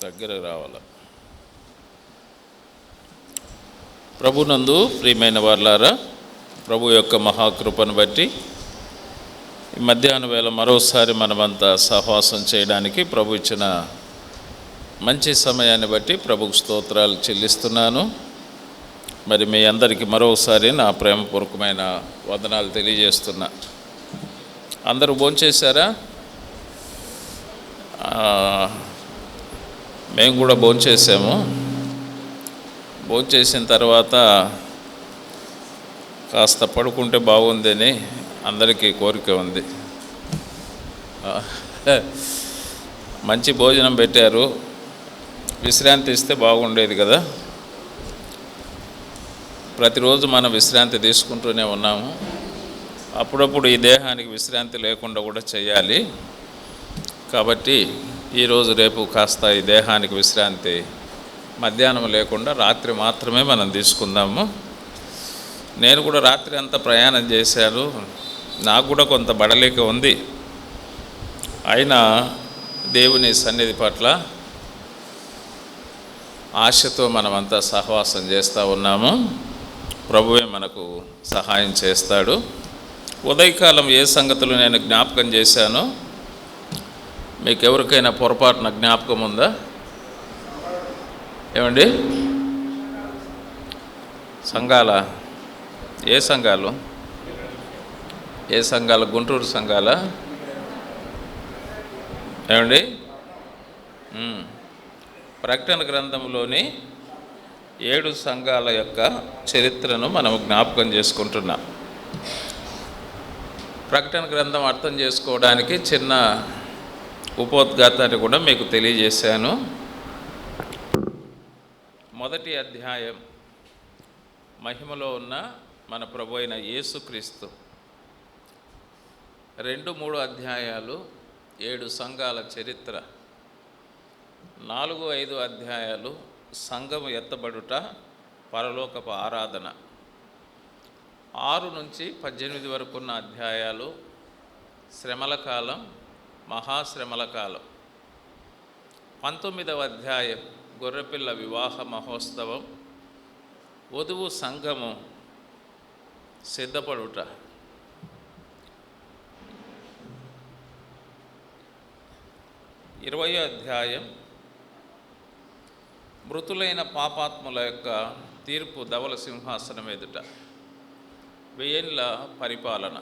దగ్గర రావాలి. ప్రభునందు ప్రియమైన వారలారా, ప్రభు యొక్క మహాకృపను బట్టి ఈ మధ్యాహ్న వేళ మరోసారి మనమంతా సహవాసం చేయడానికి ప్రభు ఇచ్చిన మంచి సమయాన్ని బట్టి ప్రభుకు స్తోత్రాలు చెల్లిస్తున్నాను. మరి మీ అందరికీ మరోసారి నా ప్రేమపూర్వకమైన వందనాలు తెలియజేస్తున్నా. అందరూ భోంచేశారా? మేము కూడా భోంచేసాము. భోంచేసిన తర్వాత కాస్త పడుకుంటే బాగుందని అందరికీ కోరిక ఉంది. మంచి భోజనం పెట్టారు, విశ్రాంతి ఇస్తే బాగుండేది కదా. ప్రతిరోజు మనం విశ్రాంతి తీసుకుంటూనే ఉన్నాము. అప్పుడప్పుడు ఈ దేహానికి విశ్రాంతి లేకుండా కూడా చేయాలి. కాబట్టి ఈరోజు రేపు కాస్త ఈ దేహానికి విశ్రాంతి మధ్యాహ్నం లేకుండా రాత్రి మాత్రమే మనం తీసుకుందాము. నేను కూడా రాత్రి అంతా ప్రయాణం చేశాను. నాకు కూడా కొంత బడలిక ఉంది. అయినా దేవుని సన్నిధి పట్ల ఆశతో మనమంతా సహవాసం చేస్తూ ఉన్నాము. ప్రభువే మనకు సహాయం చేస్తాడు. ఉదయకాలం ఏ సంగతులు నేను జ్ఞాపకం చేశానో మీకు ఎవరికైనా పొరపాటున జ్ఞాపకం ఉందా? ఏమండి? సంఘాల ఏ సంఘాలు? గుంటూరు సంఘాల? ఏమండి? ప్రకటన గ్రంథంలోని 7 సంఘాల యొక్క చరిత్రను మనం జ్ఞాపకం చేసుకుంటున్నాం. ప్రకటన గ్రంథం అర్థం చేసుకోవడానికి చిన్న ఉపోద్ఘాతాన్ని కూడా మీకు తెలియజేశాను. మొదటి అధ్యాయం మహిమలో ఉన్న మన ప్రభు అయిన యేసుక్రీస్తు. 2-3 అధ్యాయాలు 7 సంఘాల చరిత్ర. 4-5 అధ్యాయాలు సంఘము ఎత్తబడుట, పరలోకపు ఆరాధన. 6-18 వరకు ఉన్న అధ్యాయాలు శ్రమల కాలం, మహాశ్రమల కాలం. 19వ అధ్యాయం గొర్రెపిల్ల వివాహ మహోత్సవం, వధువు సంఘము సిద్ధపడుట. 20వ అధ్యాయం మృతులైన పాపాత్ముల యొక్క తీర్పు ధవల సింహాసనం ఎదుట, 1000 ఏళ్ల పరిపాలన.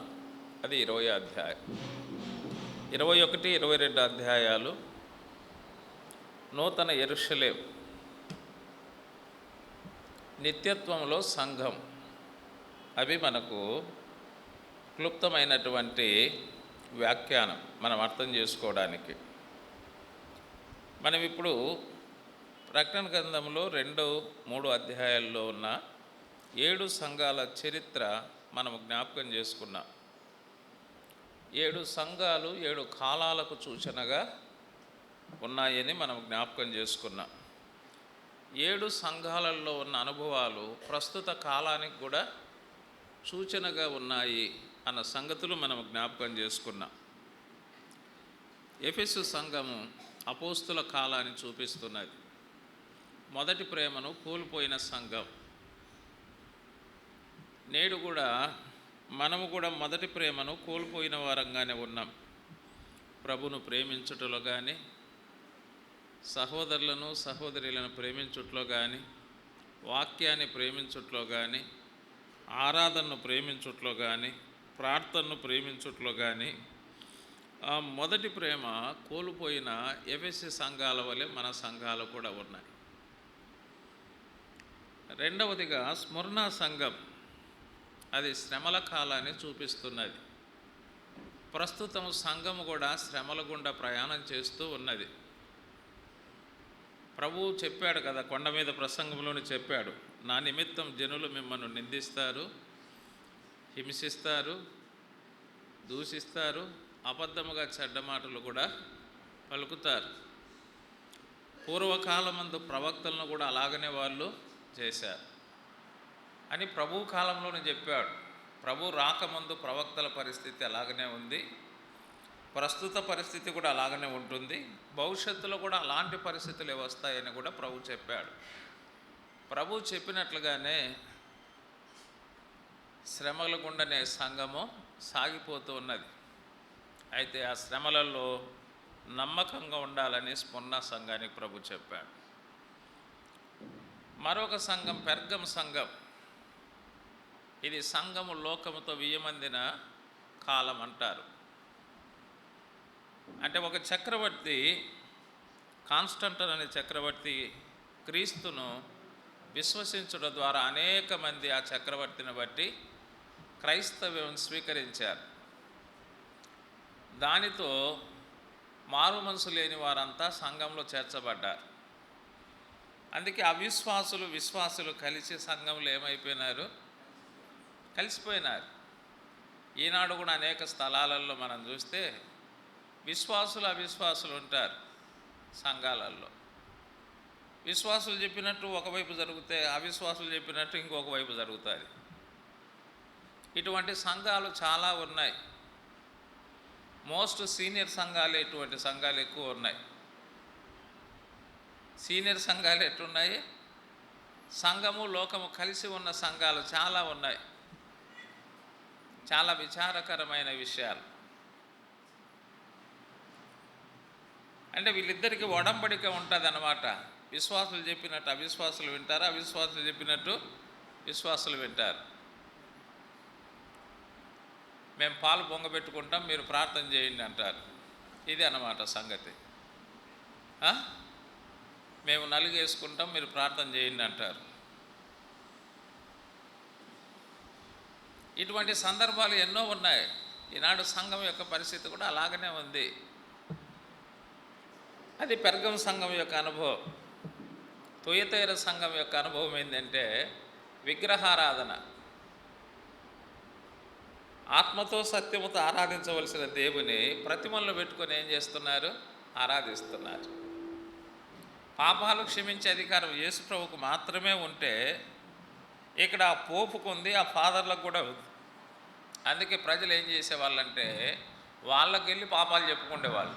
అది 20వ అధ్యాయం. 21-22 అధ్యాయాలు నూతన యెరూషలేం, నిత్యత్వంలో సంఘం. అవి మనకు క్లుప్తమైనటువంటి వ్యాఖ్యానం మనం అర్థం చేసుకోవడానికి. మనం ఇప్పుడు ప్రకటన గ్రంథంలో 2-3 అధ్యాయాల్లో ఉన్న 7 సంఘాల చరిత్ర మనం జ్ఞాపకం చేసుకున్నాం. 7 సంఘాలు 7 కాలాలకు సూచనగా ఉన్నాయని మనం జ్ఞాపకం చేసుకున్నాం. 7 సంఘాలలో ఉన్న అనుభవాలు ప్రస్తుత కాలానికి కూడా సూచనగా ఉన్నాయి అన్న సంగతులు మనం జ్ఞాపకం చేసుకున్నాం. ఎఫెసు సంఘము అపోస్తుల కాలాన్ని చూపిస్తున్నది. మొదటి ప్రేమను కోల్పోయిన సంఘం. నేడు కూడా మనము కూడా మొదటి ప్రేమను కోల్పోయిన వారంగానే ఉన్నాం. ప్రభును ప్రేమించుటలో కానీ, సహోదరులను సహోదరులను ప్రేమించుట్లో కానీ, వాక్యాన్ని ప్రేమించుట్లో కానీ, ఆరాధనను ప్రేమించుట్లో కానీ, ప్రార్థనను ప్రేమించుట్లో కానీ ఆ మొదటి ప్రేమ కోల్పోయిన ఎఫెసు సంఘాల వలె మన సంఘాలు కూడా ఉన్నాయి. రెండవదిగా స్మరణ సంఘం. అది శ్రమల కాలాన్ని చూపిస్తున్నది. ప్రస్తుతం సంఘము కూడా శ్రమల గుండా ప్రయాణం చేస్తూ ఉన్నది. ప్రభువు చెప్పాడు కదా, కొండ మీద ప్రసంగంలోనే చెప్పాడు, నా నిమిత్తం జనులు మిమ్మల్ని నిందిస్తారు, హింసిస్తారు, దూషిస్తారు, అబద్ధముగా చెడ్డ మాటలు కూడా పలుకుతారు. పూర్వకాలమందు ప్రవక్తలను కూడా అలాగనే వాళ్ళు చేశారు అని ప్రభు కాలంలోనే చెప్పాడు. ప్రభు రాకముందు ప్రవక్తల పరిస్థితి అలాగనే ఉంది. ప్రస్తుత పరిస్థితి కూడా అలాగనే ఉంటుంది, భవిష్యత్తులో కూడా అలాంటి పరిస్థితులు వస్తాయని కూడా ప్రభు చెప్పాడు. ప్రభు చెప్పినట్లుగానే శ్రమల గుండనే సంఘము సాగిపోతూ ఉన్నది. అయితే ఆ శ్రమలలో నమ్మకంగా ఉండాలని స్మరణ సంఘానికి ప్రభు చెప్పాడు. మరొక సంఘం పెర్గం సంఘం. ఇది సంఘము లోకముతో వియ్యమందిన కాలం అంటారు. అంటే ఒక చక్రవర్తి, కాన్స్టంటైన్ అనే చక్రవర్తి క్రీస్తును విశ్వసించడం ద్వారా అనేక మంది ఆ చక్రవర్తిని బట్టి క్రైస్తవ్యం స్వీకరించారు. దానితో మారు మనసు లేని వారంతా సంఘంలో చేర్చబడ్డారు. అందుకే అవిశ్వాసులు విశ్వాసులు కలిసి సంఘంలో ఏమైపోయినారు? కలిసిపోయినారు. ఈనాడు కూడా అనేక స్థలాలలో మనం చూస్తే విశ్వాసులు అవిశ్వాసులు ఉంటారు సంఘాలలో. విశ్వాసులు చెప్పినట్టు ఒకవైపు జరిగితే అవిశ్వాసులు చెప్పినట్టు ఇంకొక వైపు జరుగుతుంది. ఇటువంటి సంఘాలు చాలా ఉన్నాయి. మోస్ట్ సీనియర్ సంఘాలు ఇటువంటి సంఘాలు ఎక్కువ ఉన్నాయి. సీనియర్ సంఘాలు ఎట్టున్నాయి? సంఘము లోకము కలిసి ఉన్న సంఘాలు చాలా ఉన్నాయి. చాలా విచారకరమైన విషయాలు. అంటే వీళ్ళిద్దరికీ ఒడంబడిక ఉంటుంది అన్నమాట. విశ్వాసులు చెప్పినట్టు అవిశ్వాసులు వింటారు, అవిశ్వాసులు చెప్పినట్టు విశ్వాసులు వింటారు. మేము పాలు పొంగబెట్టుకుంటాం, మీరు ప్రార్థన చేయండి అంటారు. ఇది అన్నమాట సంగతి. మేము నలుగేసుకుంటాం, మీరు ప్రార్థన చేయండి అంటారు. ఇటువంటి సందర్భాలు ఎన్నో ఉన్నాయి. ఈనాడు సంఘం యొక్క పరిస్థితి కూడా అలాగనే ఉంది. అది పెర్గం సంఘం యొక్క అనుభవం. తుయతైర సంఘం యొక్క అనుభవం ఏంటంటే విగ్రహారాధన. ఆత్మతో సత్యముతో ఆరాధించవలసిన దేవుని ప్రతిమలను పెట్టుకొని ఏం చేస్తున్నారు? ఆరాధిస్తున్నారు. పాపాలు క్షమించే అధికారం యేసు ప్రభువుకు మాత్రమే ఉంటే ఇక్కడ ఆ పోపుకు ఉంది, ఆ ఫాదర్లకు కూడా ఉంది. అందుకే ప్రజలు ఏం చేసేవాళ్ళంటే వాళ్ళకి వెళ్ళి పాపాలు చెప్పుకునేవాళ్ళు.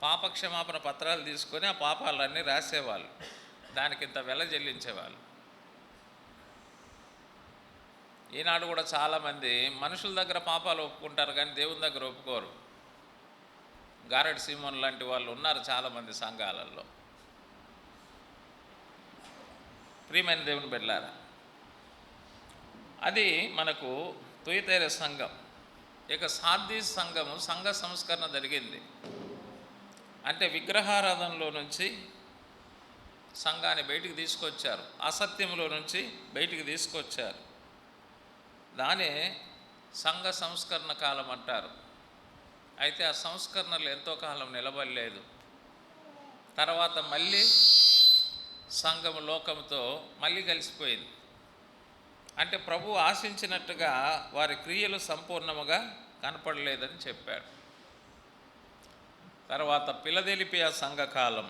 పాప క్షమాపణ పత్రాలు తీసుకొని ఆ పాపాలన్నీ రాసేవాళ్ళు, దానికి ఇంత వెల చెల్లించేవాళ్ళు. ఈనాడు కూడా చాలామంది మనుషుల దగ్గర పాపాలు ఒప్పుకుంటారు కానీ దేవుని దగ్గర ఒప్పుకోరు. గారెడ్ సీమోన్ లాంటి వాళ్ళు ఉన్నారు చాలామంది సంఘాలలో. ప్రియమైన దేవుని బిడ్డలారా, అది మనకు తుయతైర సంఘం. ఇక సార్దీస్ సంఘము సంఘ సంస్కరణ జరిగింది. అంటే విగ్రహారాధనలో నుంచి సంఘాన్ని బయటికి తీసుకొచ్చారు, అసత్యంలో నుంచి బయటికి తీసుకొచ్చారు. దానే సంఘ సంస్కరణ కాలం అంటారు. అయితే ఆ సంస్కరణలు ఎంతో కాలం నిలబడలేదు. తర్వాత మళ్ళీ సంఘం లోకంతో మళ్ళీ కలిసిపోయింది. అంటే ప్రభు ఆశించినట్టుగా వారి క్రియలు సంపూర్ణముగా కనపడలేదని చెప్పాడు. తర్వాత ఫిలదెల్ఫియా సంఘకాలం.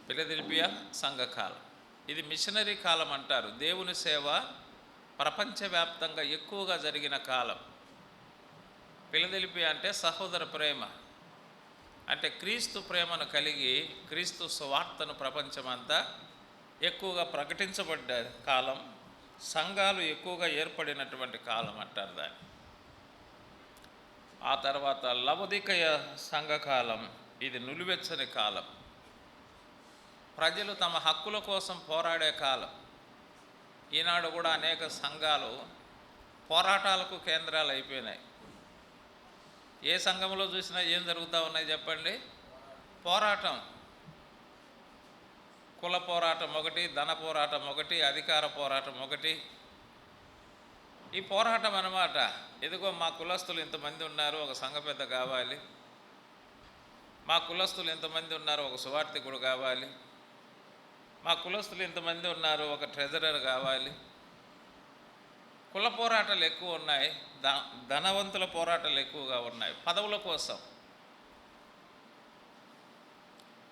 ఫిలదెల్ఫియా సంఘకాలం ఇది మిషనరీ కాలం అంటారు. దేవుని సేవ ప్రపంచవ్యాప్తంగా ఎక్కువగా జరిగిన కాలం. ఫిలదెల్ఫియా అంటే సహోదర ప్రేమ. అంటే క్రీస్తు ప్రేమను కలిగి క్రీస్తు సువార్తను ప్రపంచమంతా ఎక్కువగా ప్రకటించబడ్డ కాలం. సంఘాలు ఎక్కువగా ఏర్పడినటువంటి కాలం అంటారు దాన్ని. ఆ తర్వాత లవొదికయ సంఘకాలం. ఇది నులివెచ్చని కాలం. ప్రజలు తమ హక్కుల కోసం పోరాడే కాలం. ఈనాడు కూడా అనేక సంఘాలు పోరాటాలకు కేంద్రాలు అయిపోయినాయి. ఏ సంఘంలో చూసినా ఏం జరుగుతూ ఉన్నాయి చెప్పండి? పోరాటం. కుల పోరాటం ఒకటి, ధన పోరాటం ఒకటి, అధికార పోరాటం ఒకటి. ఈ పోరాటం అన్నమాట. ఎదుగో మా కులస్తులు ఇంతమంది ఉన్నారు, ఒక సంఘ పెద్ద కావాలి. మా కులస్తులు ఇంతమంది ఉన్నారు, ఒక సువార్థికుడు కావాలి. మా కులస్తులు ఇంతమంది ఉన్నారు, ఒక ట్రెజరర్ కావాలి. కుల పోరాటాలు ఎక్కువ ఉన్నాయి, ధనవంతుల పోరాటాలు ఎక్కువగా ఉన్నాయి పదవుల కోసం.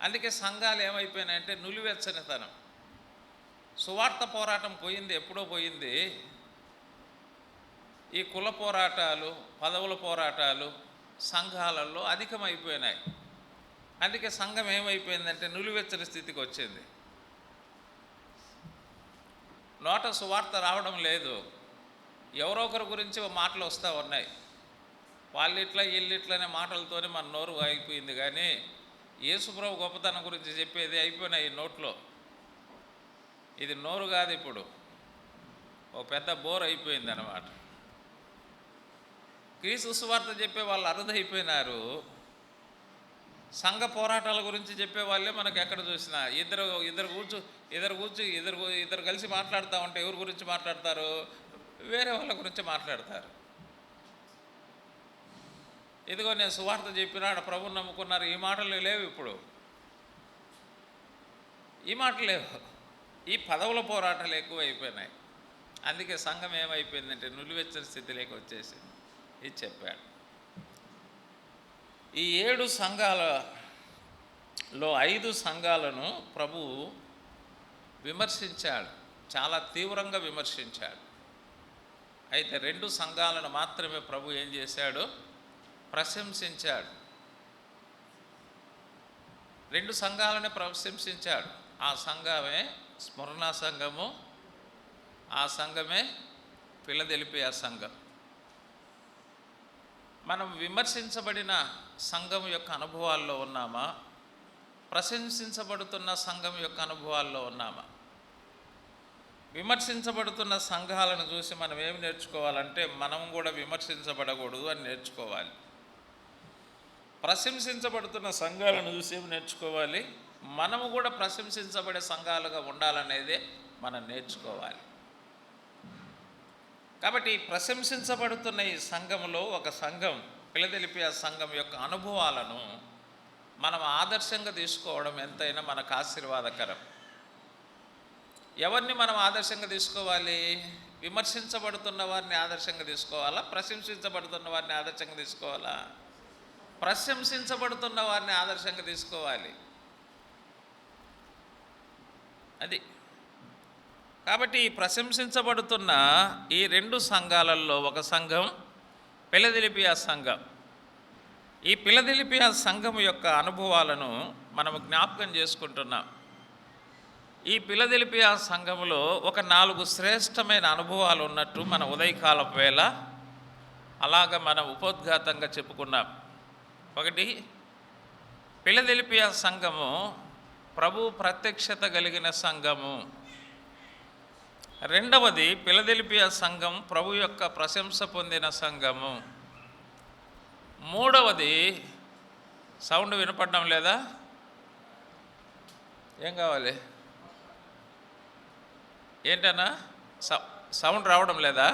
అందుకే సంఘాలు ఏమైపోయినాయంటే నులివెచ్చనితనం. సువార్త పోరాటం పోయింది, ఎప్పుడో పోయింది. ఈ కుల పోరాటాలు, పదవుల పోరాటాలు సంఘాలలో అధికమైపోయినాయి. అందుకే సంఘం ఏమైపోయిందంటే నిలువెచ్చని స్థితికి వచ్చింది. నోట సువార్త రావడం లేదు. ఎవరో ఒకరి గురించి మాటలు వస్తూ ఉన్నాయి. వాళ్ళిట్లా వీళ్ళిట్లనే మాటలతోనే మన నోరు ఆగిపోయింది. కానీ యేసుప్రభు గొప్పతనం గురించి చెప్పేది అయిపోయినాయి ఈ నోట్లో. ఇది నోరు కాదు, ఇప్పుడు ఒక పెద్ద బోర్ అయిపోయింది అన్నమాట. క్రీస్తు సువార్త చెప్పే వాళ్ళు అరుదైపోయినారు. సంఘ పోరాటాల గురించి చెప్పే వాళ్ళే మనకు ఎక్కడ చూసినా ఇద్దరు కలిసి మాట్లాడుతూ ఉంటే ఎవరి గురించి మాట్లాడతారు? వేరే వాళ్ళ గురించి మాట్లాడతారు. ఇదిగో నేను సువార్త చెప్పినా ప్రభుని నమ్ముకున్నారు, ఈ మాటలు లేవు. ఇప్పుడు ఈ మాటలు లేవు. ఈ పదవుల పోరాటాలు ఎక్కువ అయిపోయినాయి. అందుకే సంఘం ఏమైపోయిందంటే నులివెచ్చని స్థితిలోకి వచ్చేసింది. ఇది చెప్పాడు. ఈ 7 సంఘాలలో 5 సంఘాలను ప్రభు విమర్శించాడు, చాలా తీవ్రంగా విమర్శించాడు. అయితే 2 సంఘాలను మాత్రమే ప్రభు ఏం చేశాడు? ప్రశంసించాడు. 2 సంఘాలనే ప్రశంసించాడు. ఆ సంఘమే స్మరణ సంఘము, ఆ సంఘమే ఫిలదెల్ఫియా సంఘం. మనం విమర్శించబడిన సంఘం యొక్క అనుభవాల్లో ఉన్నామా? ప్రశంసించబడుతున్న సంఘం యొక్క అనుభవాల్లో ఉన్నామా? విమర్శించబడుతున్న సంఘాలను చూసి మనం ఏమి నేర్చుకోవాలంటే మనం కూడా విమర్శించబడకూడదు అని నేర్చుకోవాలి. ప్రశంసించబడుతున్న సంఘాలను చూసి ఏమి నేర్చుకోవాలి? మనము కూడా ప్రశంసించబడే సంఘాలుగా ఉండాలనేదే మనం నేర్చుకోవాలి. కాబట్టి ప్రశంసించబడుతున్న ఈ సంఘంలో ఒక సంఘం, ఫిలదెల్ఫియా సంఘం యొక్క అనుభవాలను మనం ఆదర్శంగా తీసుకోవడం ఎంతైనా మనకు ఆశీర్వాదకరం. ఎవరిని మనం ఆదర్శంగా తీసుకోవాలి? విమర్శించబడుతున్న వారిని ఆదర్శంగా తీసుకోవాలా? ప్రశంసించబడుతున్న వారిని ఆదర్శంగా తీసుకోవాలా? ప్రశంసించబడుతున్న వారిని ఆదర్శంగా తీసుకోవాలి. అది కాబట్టి ప్రశంసించబడుతున్న ఈ 2 సంఘాలలో ఒక సంఘం ఫిలదెల్ఫియా సంఘం. ఈ ఫిలదెల్ఫియా సంఘం యొక్క అనుభవాలను మనం జ్ఞాపకం చేసుకుంటున్నాం. ఈ ఫిలదెల్ఫియా సంఘములో ఒక 4 శ్రేష్టమైన అనుభవాలు ఉన్నట్టు మన ఉదయకాలపు వేళ అలాగ మనం ఉపోద్ఘాతంగా చెప్పుకున్నాం. ఒకటి, ఫిలదెల్ఫియా సంఘము ప్రభు ప్రత్యక్షత కలిగిన సంఘము. రెండవది, ఫిలదెల్ఫియా సంఘం ప్రభు యొక్క ప్రశంస పొందిన సంఘము. మూడవది, సౌండ్ వినపడడం లేదా? ఏం కావాలి? ఏంటన్నా సౌండ్ రావడం లేదా?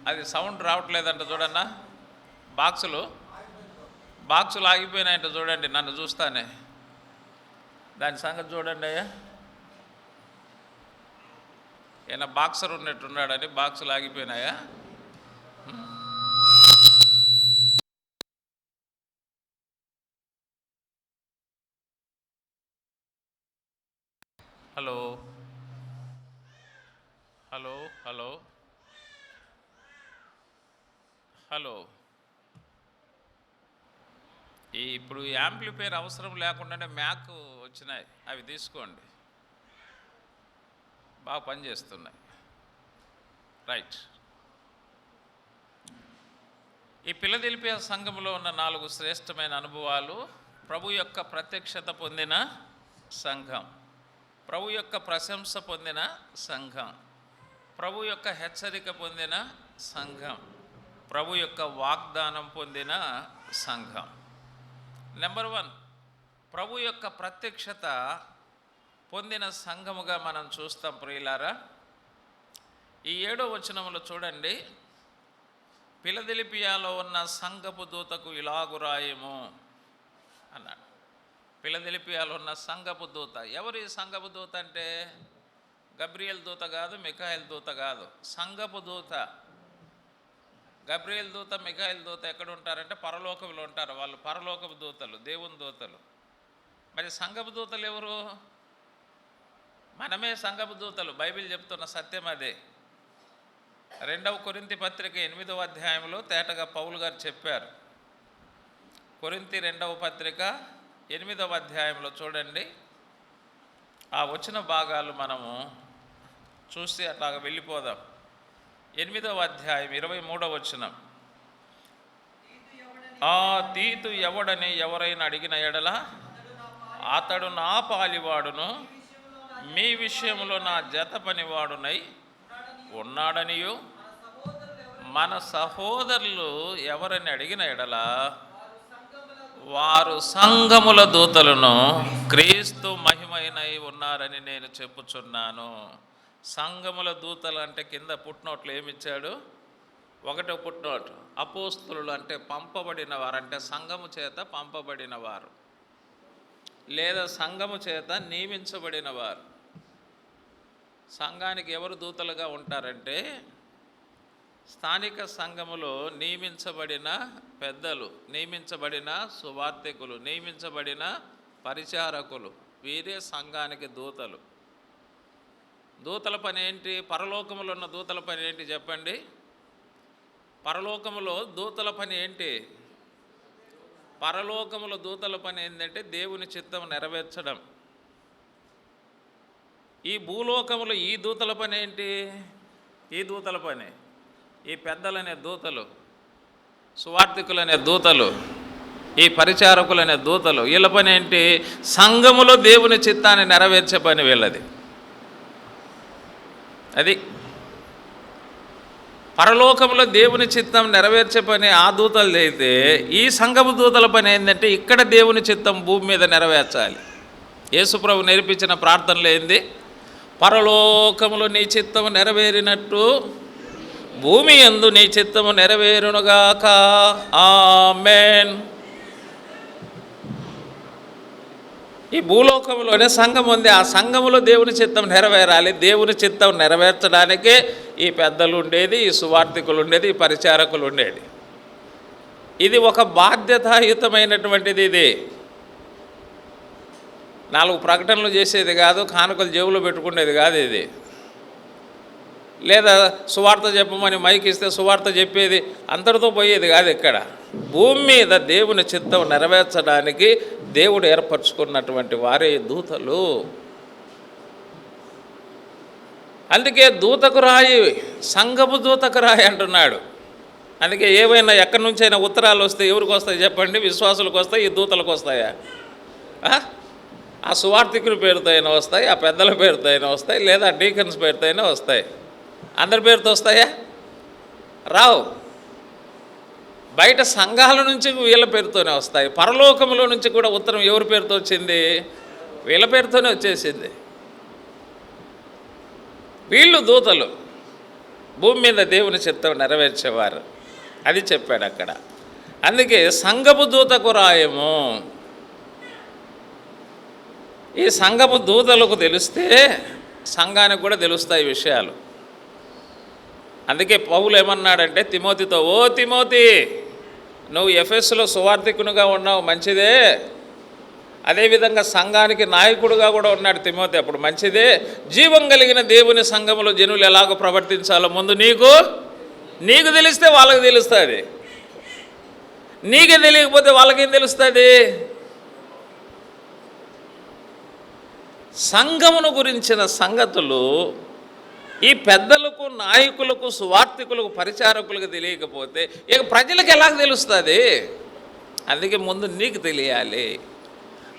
అది సౌండ్ రావట్లేదంట చూడన్నా. బాక్సులు ఆగిపోయినాయంట చూడండి. నన్ను చూస్తానే దాని సంగతి చూడండి అయ్యా. ఏమైనా బాక్సర్ ఉన్నట్టున్నాడని బాక్సులు ఆగిపోయినాయా? హలో హలో హలో హలో ఇప్పుడు యాంప్లిఫైయర్ అవసరం లేకుండానే మ్యాక్ వచ్చినాయి, అవి తీసుకోండి, బాగా పనిచేస్తున్నాయి. రైట్. ఈ ఫిలదెల్ఫియా సంఘంలో ఉన్న 4 శ్రేష్టమైన అనుభవాలు: ప్రభు యొక్క ప్రత్యక్షత పొందిన సంఘం, ప్రభు యొక్క ప్రశంస పొందిన సంఘం, ప్రభు యొక్క హెచ్చరిక పొందిన సంఘం, ప్రభు యొక్క వాగ్దానం పొందిన సంఘం. నెంబర్ 1, ప్రభు యొక్క ప్రత్యక్షత పొందిన సంఘముగా మనం చూస్తాం. ప్రియులారా, ఈ 7వ వచనంలో చూడండి. ఫిలదెల్ఫియాలో ఉన్న సంఘపు దూతకు ఇలాగు రాయము అన్నాడు. ఫిలదెల్ఫియాలో ఉన్న సంఘపు దూత. ఎవరు ఈ సంఘపు దూత అంటే? గబ్రియల్ దూత కాదు, మిఖాయేల్ దూత కాదు, సంఘపు దూత. గబ్రియల్ దూత, మిఖాయేల్ దూత ఎక్కడ ఉంటారంటే పరలోకంలో ఉంటారు. వాళ్ళు పరలోకపు దూతలు, దేవుని దూతలు. మరి సంఘపు దూతలు ఎవరు? మనమే సంఘపు దూతలు. బైబిల్ చెప్తున్న సత్యం అదే. రెండవ కొరింథీ పత్రిక 8వ అధ్యాయంలో తేటగా పౌలు గారు చెప్పారు. కొరింథీ 2వ పత్రిక 8వ అధ్యాయంలో చూడండి, ఆ వచ్చిన భాగాలు మనము చూసి అట్లాగ వెళ్ళిపోదాం. 8వ అధ్యాయం 23వ వచనం. ఆ తీతు ఎవడని ఎవరైనా అడిగిన ఎడల అతడు నా పాలివాడును మీ విషయంలో నా జత పనివాడునై ఉన్నాడనియు, మన సహోదరులు ఎవరని అడిగిన ఎడల వారు సంఘముల దూతలను క్రీస్తు మహిమైనై ఉన్నారని నేను చెప్పుచున్నాను. సంఘముల దూతలు అంటే కింద పుట్నోట్లు ఏమిచ్చాడు? ఒకటో పుట్నోట్ అపోస్తులు అంటే పంపబడిన వారు, అంటే సంఘము చేత పంపబడిన వారు లేదా సంఘము చేత నియమించబడిన వారు. సంఘానికి ఎవరు దూతలుగా ఉంటారంటే స్థానిక సంఘములో నియమించబడిన పెద్దలు, నియమించబడిన సువార్థికులు, నియమించబడిన పరిచారకులు, వీరే సంఘానికి దూతలు. దూతల పని ఏంటి? పరలోకములో ఉన్న దూతల పని ఏంటి చెప్పండి? పరలోకములో దూతల పని ఏంటి? పరలోకములో దూతల పని ఏంటంటే దేవుని చిత్తం నెరవేర్చడం. ఈ భూలోకములో ఈ దూతల పని ఏంటి? ఈ దూతల పని, ఈ పెద్దలనే దూతలు, సువార్థికులనే దూతలు, ఈ పరిచారకులనే దూతలు, వీళ్ళ పని ఏంటి? సంఘములో దేవుని చిత్తాన్ని నెరవేర్చే పని వీళ్ళది. అది పరలోకంలో దేవుని చిత్తం నెరవేర్చే పని ఆ దూతలు అయితే, ఈ సంఘము దూతల పని ఏంటంటే ఇక్కడ దేవుని చిత్తం భూమి మీద నెరవేర్చాలి. యేసుప్రభు నేర్పించిన ప్రార్థనలు ఏంది? పరలోకములో నీ చిత్తము నెరవేరినట్టు భూమి యందు నీ చిత్తము నెరవేరునుగాక, ఆమేన్. ఈ భూలోకంలోనే సంఘం ఉంది, ఆ సంఘములో దేవుని చిత్తం నెరవేరాలి. దేవుని చిత్తం నెరవేర్చడానికే ఈ పెద్దలు ఉండేది, ఈ సువార్థికులు ఉండేది, ఈ పరిచారకులు ఉండేది. ఇది ఒక బాధ్యతాయుతమైనటువంటిది. ఇది 4 ప్రకటనలు చేసేది కాదు, కానుకలు జేబులో పెట్టుకునేది కాదు ఇది. లేదా సువార్త చెప్పమని మైక్ ఇస్తే సువార్త చెప్పేది అంతటితో పోయేది కాదు. ఇక్కడ భూమి మీద దేవుని చిత్తం నెరవేర్చడానికి దేవుడు ఏర్పరచుకున్నటువంటి వారే దూతలు. అందుకే దూతకు రాయి, సంఘపు దూతకు రాయి అంటున్నాడు. అందుకే ఏవైనా ఎక్కడి నుంచైనా ఉత్తరాలు వస్తే ఎవరికి వస్తాయి చెప్పండి? విశ్వాసులకు వస్తాయి, ఈ దూతలకు వస్తాయా? ఆ సువార్థికుల పేరుతో అయినా వస్తాయి, ఆ పెద్దల పేరుతో అయినా వస్తాయి, లేదా డీకన్స్ పేరుతో అయినా వస్తాయి. అందరి పేరుతో వస్తాయా? రావు. బయట సంఘాల నుంచి వీళ్ళ పేరుతోనే వస్తాయి. పరలోకంలో నుంచి కూడా ఉత్తరం ఎవరి పేరుతో వచ్చింది? వీళ్ళ పేరుతోనే వచ్చేసింది. వీళ్ళు దూతలు, భూమి మీద దేవుని చిత్తం నెరవేర్చేవారు. అది చెప్పాడు అక్కడ. అందుకే సంఘపు దూతకు రాయము. ఈ సంఘపు దూతలకు తెలిస్తే సంఘానికి కూడా తెలుస్తాయి విషయాలు. అందుకే పౌలు ఏమన్నాడంటే తిమోతితో, ఓ తిమోతి, నువ్వు ఎఫెస్సులో సువార్థికునిగా ఉన్నావు, మంచిదే. అదేవిధంగా సంఘానికి నాయకుడుగా కూడా ఉన్నాడు తిమోతి, అప్పుడు మంచిదే. జీవం కలిగిన దేవుని సంఘములో జనులు ఎలాగో ప్రవర్తించాలో ముందు నీకు తెలిస్తే వాళ్ళకి తెలుస్తుంది. నీకే తెలియకపోతే వాళ్ళకేం తెలుస్తుంది? సంఘమును గురించిన సంగతులు ఈ పెద్దలకు, నాయకులకు, సువార్థికులకు, పరిచారకులకు తెలియకపోతే ఇక ప్రజలకు ఎలా తెలుస్తుంది? అందుకే ముందు నీకు తెలియాలి.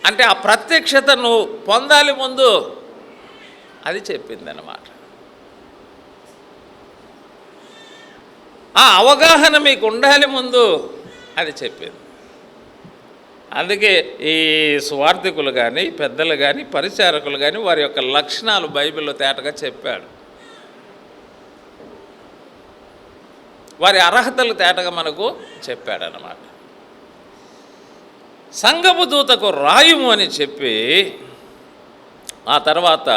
అంటే ఆ ప్రత్యక్షత నువ్వు పొందాలి ముందు. అది చెప్పిందన్నమాట. ఆ అవగాహన మీకు ఉండాలి ముందు. అది చెప్పింది. అందుకే ఈ సువార్థికులు కానీ, పెద్దలు కానీ, పరిచారకులు కానీ వారి యొక్క లక్షణాలు బైబిల్లో తేటగా చెప్పాడు. వారి అర్హతలు తేటగా మనకు చెప్పాడనమాట. సంఘపు దూతకు రాయుము అని చెప్పి ఆ తర్వాత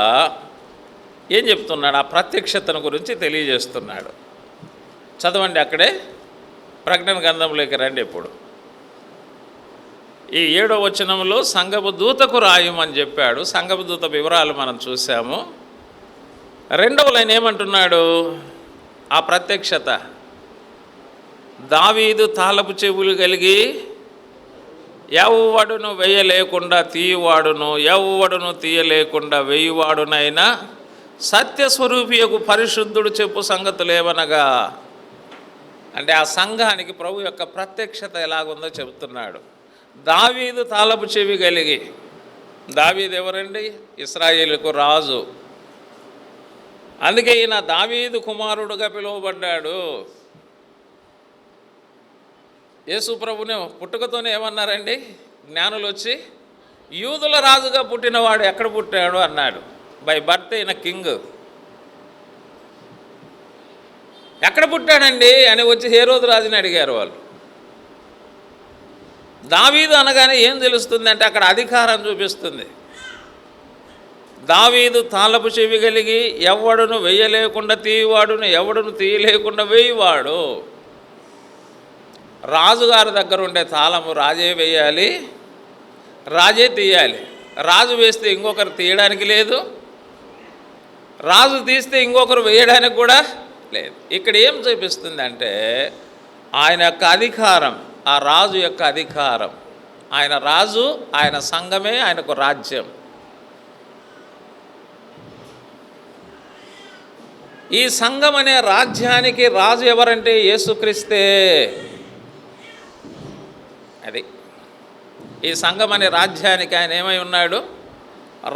ఏం చెప్తున్నాడు? ఆ ప్రత్యక్షతను గురించి తెలియజేస్తున్నాడు. చదవండి అక్కడే, ప్రకటన గ్రంథంలోకి రండి. ఇప్పుడు ఈ 7వ వచనంలో సంఘపు దూతకు రాయమని చెప్పాడు. సంఘపు దూత వివరాలు మనం చూసాము. 2వ లైన్ ఏమంటున్నాడు? ఆ ప్రత్యక్షత. దావీదు తాళపు చెవులు కలిగి ఎవ్వడును వేయలేకుండా తీయవాడును, ఎవ్వడును తీయలేకుండా వేయువాడునైనా సత్యస్వరూపియకు పరిశుద్ధుడు చెప్పు సంగతులేవనగా. అంటే ఆ సంఘానికి ప్రభు యొక్క ప్రత్యక్షత ఎలాగుందో చెబుతున్నాడు. దావీదు తాళపు చెవి కలిగి, దావీదు ఎవరండి? ఇశ్రాయేలుకు రాజు. అందుకే ఈయన దావీదు కుమారుడుగా పిలువబడ్డాడు. యేసు ప్రభుని పుట్టుకతోనే ఏమన్నారండి జ్ఞానులు వచ్చి, యూదుల రాజుగా పుట్టినవాడు ఎక్కడ పుట్టాడు అన్నాడు. బై బర్త్ ఈయన కింగ్. ఎక్కడ పుట్టాడండి అని వచ్చి హేరోదు రాజుని అడిగారు వాళ్ళు. దావీదు అనగానే ఏం తెలుస్తుంది అంటే అక్కడ అధికారం చూపిస్తుంది. దావీదు తాళపు చెవి కలిగి ఎవడును వేయలేకుండా తీయవాడును, ఎవడును తీయలేకుండా వేయవాడు. రాజుగారి దగ్గర ఉండే తాళము రాజే వేయాలి, రాజే తీయాలి. రాజు వేస్తే ఇంకొకరు తీయడానికి లేదు, రాజు తీస్తే ఇంకొకరు వేయడానికి కూడా లేదు. ఇక్కడ ఏం చూపిస్తుంది అంటే ఆయన యొక్క అధికారం, ఆ రాజు యొక్క అధికారం. ఆయన రాజు, ఆయన సంఘమే ఆయనకు రాజ్యం. ఈ సంఘం అనే రాజ్యానికి రాజు ఎవరంటే యేసుక్రీస్తే. అది ఈ సంఘం అనే రాజ్యానికి ఆయన ఏమై ఉన్నాడు?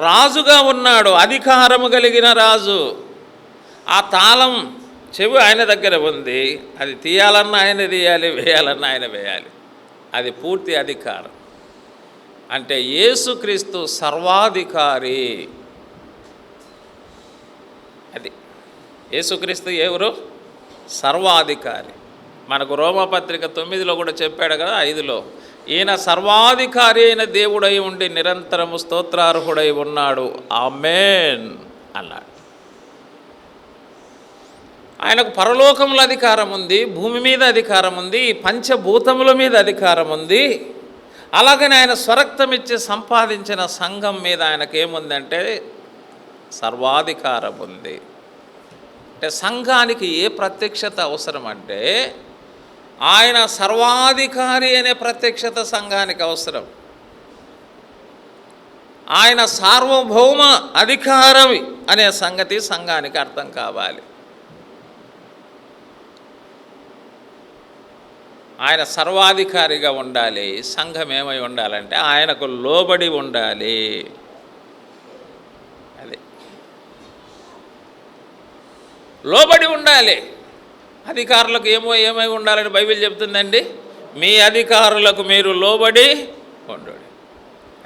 రాజుగా ఉన్నాడు, అధికారము కలిగిన రాజు. ఆ తాళం చెవి ఆయన దగ్గర ఉంది. అది తీయాలన్నా ఆయన తీయాలి, వేయాలన్నా ఆయన వేయాలి. అది పూర్తి అధికారం. అంటే యేసుక్రీస్తు సర్వాధికారి. అది యేసుక్రీస్తు ఎవరు? సర్వాధికారి. మనకు రోమాపత్రిక 9లో కూడా చెప్పాడు కదా, 5లో, ఈయన సర్వాధికారి అయిన దేవుడై ఉండి నిరంతరము స్తోత్రార్హుడై ఉన్నాడు, ఆమేన్ అన్నాడు. ఆయనకు పరలోకముల అధికారం ఉంది, భూమి మీద అధికారం ఉంది, ఈ పంచభూతముల మీద అధికారం ఉంది. అలాగని ఆయన స్వరక్తం ఇచ్చి సంపాదించిన సంఘం మీద ఆయనకేముందంటే సర్వాధికారం ఉంది. అంటే సంఘానికి ఏ ప్రత్యక్షత అవసరం అంటే ఆయన సర్వాధికారి అనే ప్రత్యక్షత సంఘానికి అవసరం. ఆయన సార్వభౌమ అధికారం అనే సంగతి సంఘానికి అర్థం కావాలి. ఆయన సర్వాధికారిగా ఉండాలి. సంఘం ఏమై ఉండాలంటే ఆయనకు లోబడి ఉండాలి. అది లోబడి ఉండాలి. అధికారులకు ఏమై ఉండాలని బైబిల్ చెప్తుందండి, మీ అధికారులకు మీరు లోబడి ఉండు.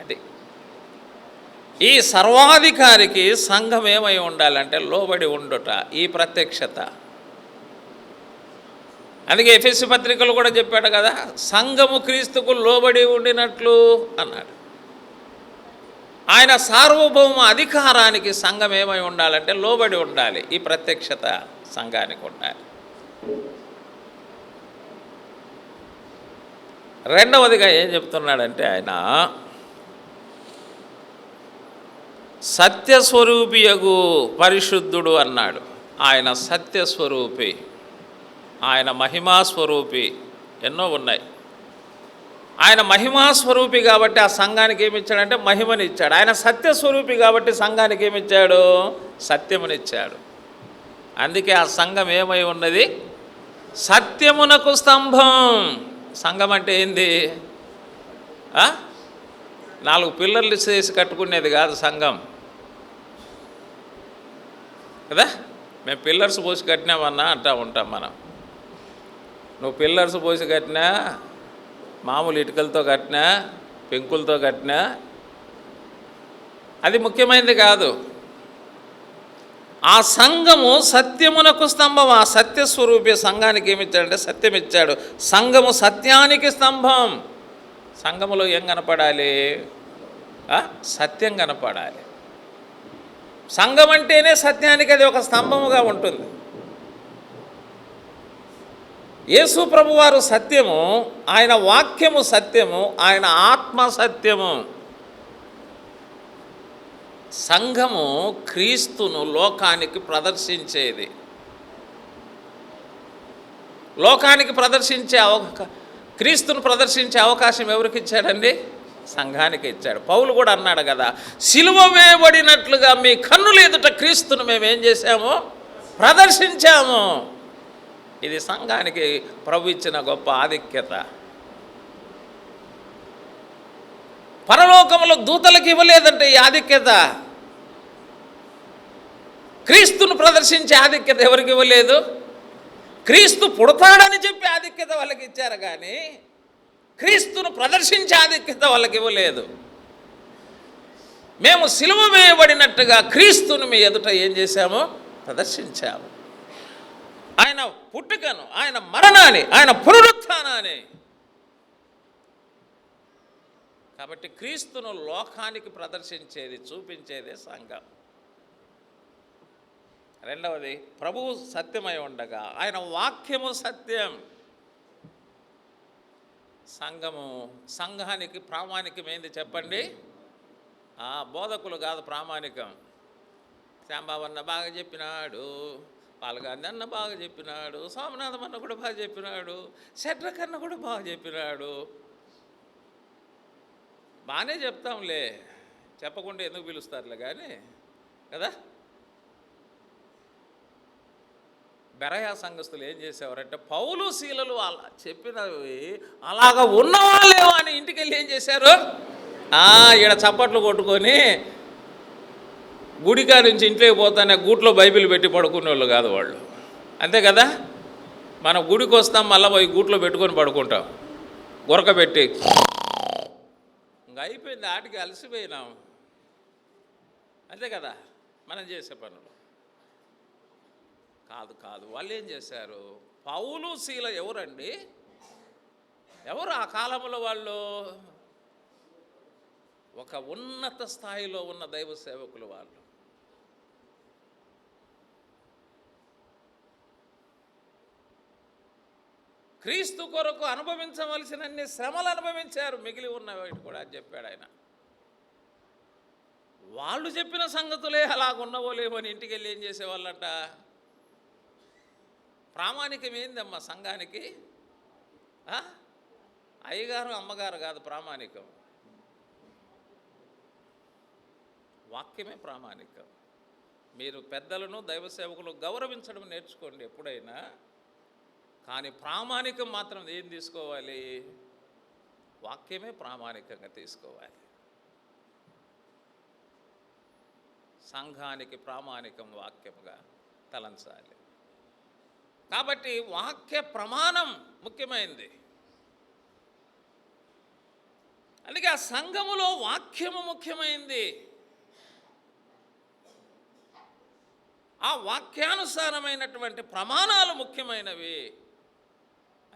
అది ఈ సర్వాధికారికి సంఘం ఏమై ఉండాలంటే లోబడి ఉండుట, ఈ ప్రత్యక్షత. అందుకే ఎఫెసీ పత్రికలు కూడా చెప్పాడు కదా, సంఘము క్రీస్తుకు లోబడి ఉండినట్లు అన్నాడు. ఆయన సార్వభౌమ అధికారానికి సంఘం ఏమై ఉండాలంటే లోబడి ఉండాలి. ఈ ప్రత్యక్షత సంఘానికి ఉండాలి. రెండవదిగా ఏం చెప్తున్నాడంటే ఆయన సత్యస్వరూపియగు పరిశుద్ధుడు అన్నాడు. ఆయన సత్యస్వరూపి, ఆయన మహిమాస్వరూపి, ఎన్నో ఉన్నాయి. ఆయన మహిమాస్వరూపి కాబట్టి ఆ సంఘానికి ఏమిచ్చాడంటే మహిమని ఇచ్చాడు. ఆయన సత్యస్వరూపి కాబట్టి సంఘానికి ఏమిచ్చాడు? సత్యమునిచ్చాడు. అందుకే ఆ సంఘం ఏమై ఉన్నది? సత్యమునకు స్తంభం. సంఘం అంటే ఏంది? 4 పిల్లర్లు చేసి కట్టుకునేది కాదు సంఘం కదా. మేము పిల్లర్స్ పోసి కట్టినామన్నా అంటూ ఉంటాం మనం. నువ్వు పిల్లర్స్ పోసి కట్టినా, మామూలు ఇటుకలతో కట్టినా, పెంకులతో కట్టినా అది ముఖ్యమైనది కాదు. ఆ సంఘము సత్యమునకు స్తంభం. ఆ సత్యస్వరూపి సంఘానికి ఏమిచ్చాడంటే సత్యం ఇచ్చాడు. సంఘము సత్యానికి స్తంభం. సంఘములో ఏం కనపడాలి? సత్యం కనపడాలి. సంఘం అంటేనే సత్యానికి అది ఒక స్తంభముగా ఉంటుంది. యేసు ప్రభువారు సత్యము, ఆయన వాక్యము సత్యము, ఆయన ఆత్మ సత్యము. సంఘము క్రీస్తును లోకానికి ప్రదర్శించేది. లోకానికి క్రీస్తును ప్రదర్శించే అవకాశం ఎవరికి ఇచ్చాడండి? సంఘానికి ఇచ్చాడు. పౌలు కూడా అన్నాడు కదా, సిలువ వేయబడినట్లుగా మీ కన్నుల ఎదుట క్రీస్తును మేము ఏం చేశాము? ప్రదర్శించాము. ఇది సంఘానికి ప్రభు ఇచ్చిన గొప్ప ఆధిక్యత. పరలోకంలో దూతలకు ఇవ్వలేదంటే ఈ ఆధిక్యత. క్రీస్తును ప్రదర్శించే ఆధిక్యత ఎవరికి ఇవ్వలేదు? క్రీస్తు పుడతాడని చెప్పి ఆధిక్యత వాళ్ళకి ఇచ్చారు, కానీ క్రీస్తును ప్రదర్శించే ఆధిక్యత వాళ్ళకి ఇవ్వలేదు. మేము సిలువ వేయబడినట్టుగా క్రీస్తును మీ ఎదుట ఏం చేశాము? ప్రదర్శించాము. ఆయన పుట్టుకను, ఆయన మరణాన్ని, ఆయన పునరుత్థానాన్ని. కాబట్టి క్రీస్తును లోకానికి ప్రదర్శించేది, చూపించేదే సంఘం. రెండవది, ప్రభువు సత్యమై ఉండగా ఆయన వాక్యము సత్యం. సంఘానికి ప్రామాణికమైంది చెప్పండి? బోధకులు కాదు ప్రామాణికం. శ్యాంబాబు అన్న బాగా చెప్పినాడు, పాల్గాంధీ అన్న బాగా చెప్పినాడు, సోమనాథం అన్న కూడా బాగా చెప్పినాడు, షడ్రక్ అన్న కూడా బాగా చెప్పినాడు. బాగానే చెప్తాంలే, చెప్పకుండా ఎందుకు పిలుస్తారులే కానీ కదా. బెరయా సంఘస్థులు ఏం చేసేవారంటే, పౌలు శీలలు అలా చెప్పినవి అలాగా ఉన్నవాళ్ళేమో అని ఇంటికి వెళ్ళి ఏం చేశారు? ఈడ చప్పట్లు కొట్టుకొని గుడికా నుంచి ఇంట్లోకి పోతానే గూట్లో బైబిల్ పెట్టి పడుకునే వాళ్ళు కాదు వాళ్ళు. అంతే కదా, మనం గుడికి వస్తాం, మళ్ళీ పోయి గూట్లో పెట్టుకొని పడుకుంటాం, గురక పెట్టి. ఇంకా అయిపోయింది, ఆటికి అలసిపోయినాం. అంతే కదా మనం చేసే పనులు. కాదు వాళ్ళు ఏం చేశారు? పౌలు శీల ఎవరండి? ఎవరు ఆ కాలంలో వాళ్ళు? ఒక ఉన్నత స్థాయిలో ఉన్న దైవ సేవకులు వాళ్ళు. క్రీస్తు కొరకు అనుభవించవలసినన్ని శ్రమలు అనుభవించారు, మిగిలి ఉన్నవి కూడా అని చెప్పాడు ఆయన. వాళ్ళు చెప్పిన సంగతులే అలాగున్నవో లేవని ఇంటికి వెళ్ళి ఏం చేసేవాళ్ళంట? ప్రామాణికం ఏందమ్మా సంఘానికి? అయ్యగారు అమ్మగారు కాదు ప్రామాణికం, వాక్యమే ప్రామాణికం. మీరు పెద్దలను దైవ సేవకులు గౌరవించడం నేర్చుకోండి ఎప్పుడైనా, కానీ ప్రామాణికం మాత్రం ఏం తీసుకోవాలి? వాక్యమే ప్రామాణికంగా తీసుకోవాలి. సంఘానికి ప్రామాణికం వాక్యముగా తలంచాలి. కాబట్టి వాక్య ప్రమాణం ముఖ్యమైనది. అందుకే ఆ సంఘములో వాక్యము ముఖ్యమైనది. ఆ వాక్యానుసారమైనటువంటి ప్రమాణాలు ముఖ్యమైనవి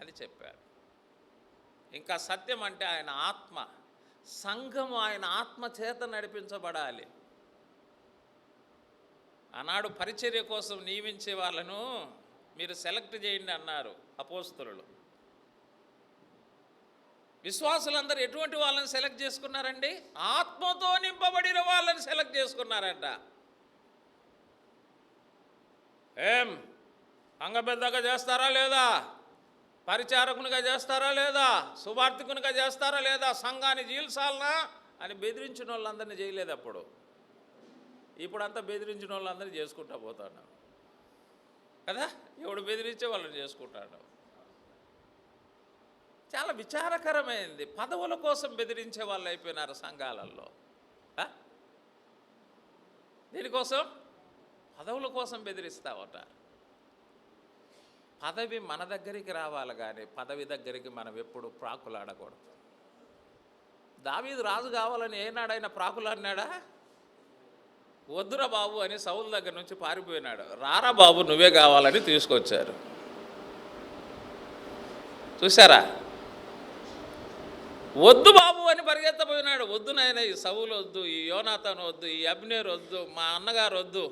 అని చెప్పారు. ఇంకా సత్యం అంటే ఆయన ఆత్మ. సంఘము ఆయన ఆత్మ చేత నడిపించబడాలి. ఆనాడు పరిచర్య కోసం నియమించే వాళ్ళను మీరు సెలెక్ట్ చేయండి అన్నారు అపోస్తలులు. విశ్వాసులందరూ ఎటువంటి వాళ్ళని సెలెక్ట్ చేసుకున్నారండి? ఆత్మతో నింపబడిన వాళ్ళని సెలెక్ట్ చేసుకున్నారంట. ఏం అంగబెద్దగా చేస్తారా లేదా? పరిచారకునిగా చేస్తారా లేదా? సువార్థికునిగా చేస్తారా లేదా? సంఘాన్ని జీల్సాలనా అని బెదిరించిన వాళ్ళందరినీ చేయలేదు అప్పుడు. ఇప్పుడంతా బెదిరించిన వాళ్ళందరినీ చేసుకుంటా పోతాడు కదా. ఎవడు బెదిరించే వాళ్ళని చేసుకుంటాడు. చాలా విచారకరమైంది. పదవుల కోసం బెదిరించే వాళ్ళు అయిపోయినారు సంఘాలలో. దీనికోసం పదవుల కోసం బెదిరిస్తావట. పదవి మన దగ్గరికి రావాలి కానీ పదవి దగ్గరికి మనం ఎప్పుడు ప్రాకులాడకూడదు. దావీదు రాజు కావాలని ఏనాడైనా ప్రాకులాడినాడా? వద్దురా బాబు అని సౌలు దగ్గర నుంచి పారిపోయినాడు. రారా బాబు నువ్వే కావాలని తీసుకొచ్చారు. చూసారా? వద్దు బాబు అని పరిగెత్తపోయినాడు. వద్దు నాయన, ఈ సౌలు వద్దు, ఈ యోనాతాను వద్దు, ఈ అబ్నేరు వద్దు, మా అన్నగారు వద్దు,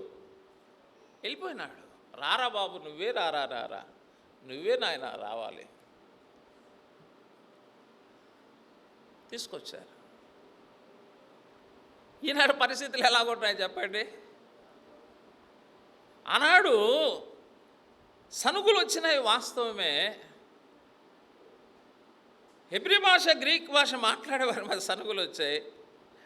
వెళ్ళిపోయినాడు. రారా బాబు నువ్వే రారా నువ్వే నాయన రావాలి. తీసుకొచ్చారు. ఈనాడు పరిస్థితులు ఎలాగుంటాయి చెప్పండి. ఆనాడు సనుగులు వచ్చినాయి వాస్తవమే. హెబ్రీ భాష, గ్రీక్ భాష మాట్లాడేవారు మరి సనుగులు వచ్చాయి.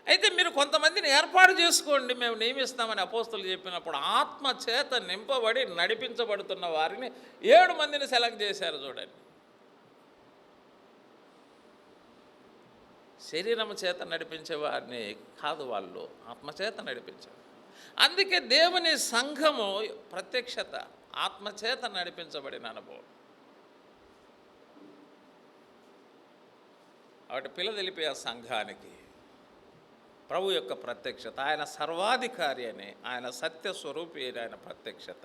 అయితే మీరు కొంతమందిని ఏర్పాటు చేసుకోండి, మేము నియమిస్తామని అపోస్తలులు చెప్పినప్పుడు ఆత్మ చేత నింపబడి నడిపించబడుతున్న వారిని 7 మందిని సెలెక్ట్ చేశారు. చూడండి, శరీరం చేత నడిపించే వారిని కాదు, వాళ్ళు ఆత్మచేత నడిపించారు. అందుకే దేవుని సంఘము ప్రత్యక్షత ఆత్మచేత నడిపించబడిన అనుభవం. కాబట్టి ఫిలదెల్ఫియా సంఘానికి ప్రభు యొక్క ప్రత్యక్షత, ఆయన సర్వాధికారి అని, ఆయన సత్య స్వరూపి అని ఆయన ప్రత్యక్షత.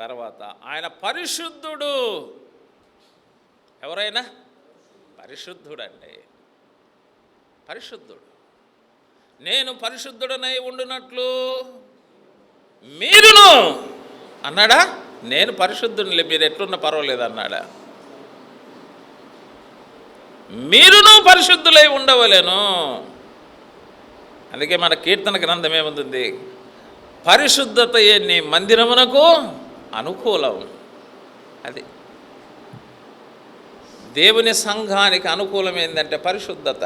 తర్వాత ఆయన పరిశుద్ధుడు. ఎవరైనా పరిశుద్ధుడండి, పరిశుద్ధుడు. నేను పరిశుద్ధుడనై ఉండునట్లు మీరును అన్నాడా? నేను పరిశుద్ధునిలే, మీరు ఎట్లున్నా పర్వాలేదు అన్నాడా? మీరును పరిశుద్ధులై ఉండవలేను. అందుకే మన కీర్తన గ్రంథం ఏముంది? పరిశుద్ధతయే నీ మందిరమునకు అనుకూలం. అది దేవుని సంఘానికి అనుకూలం ఏంటంటే పరిశుద్ధత.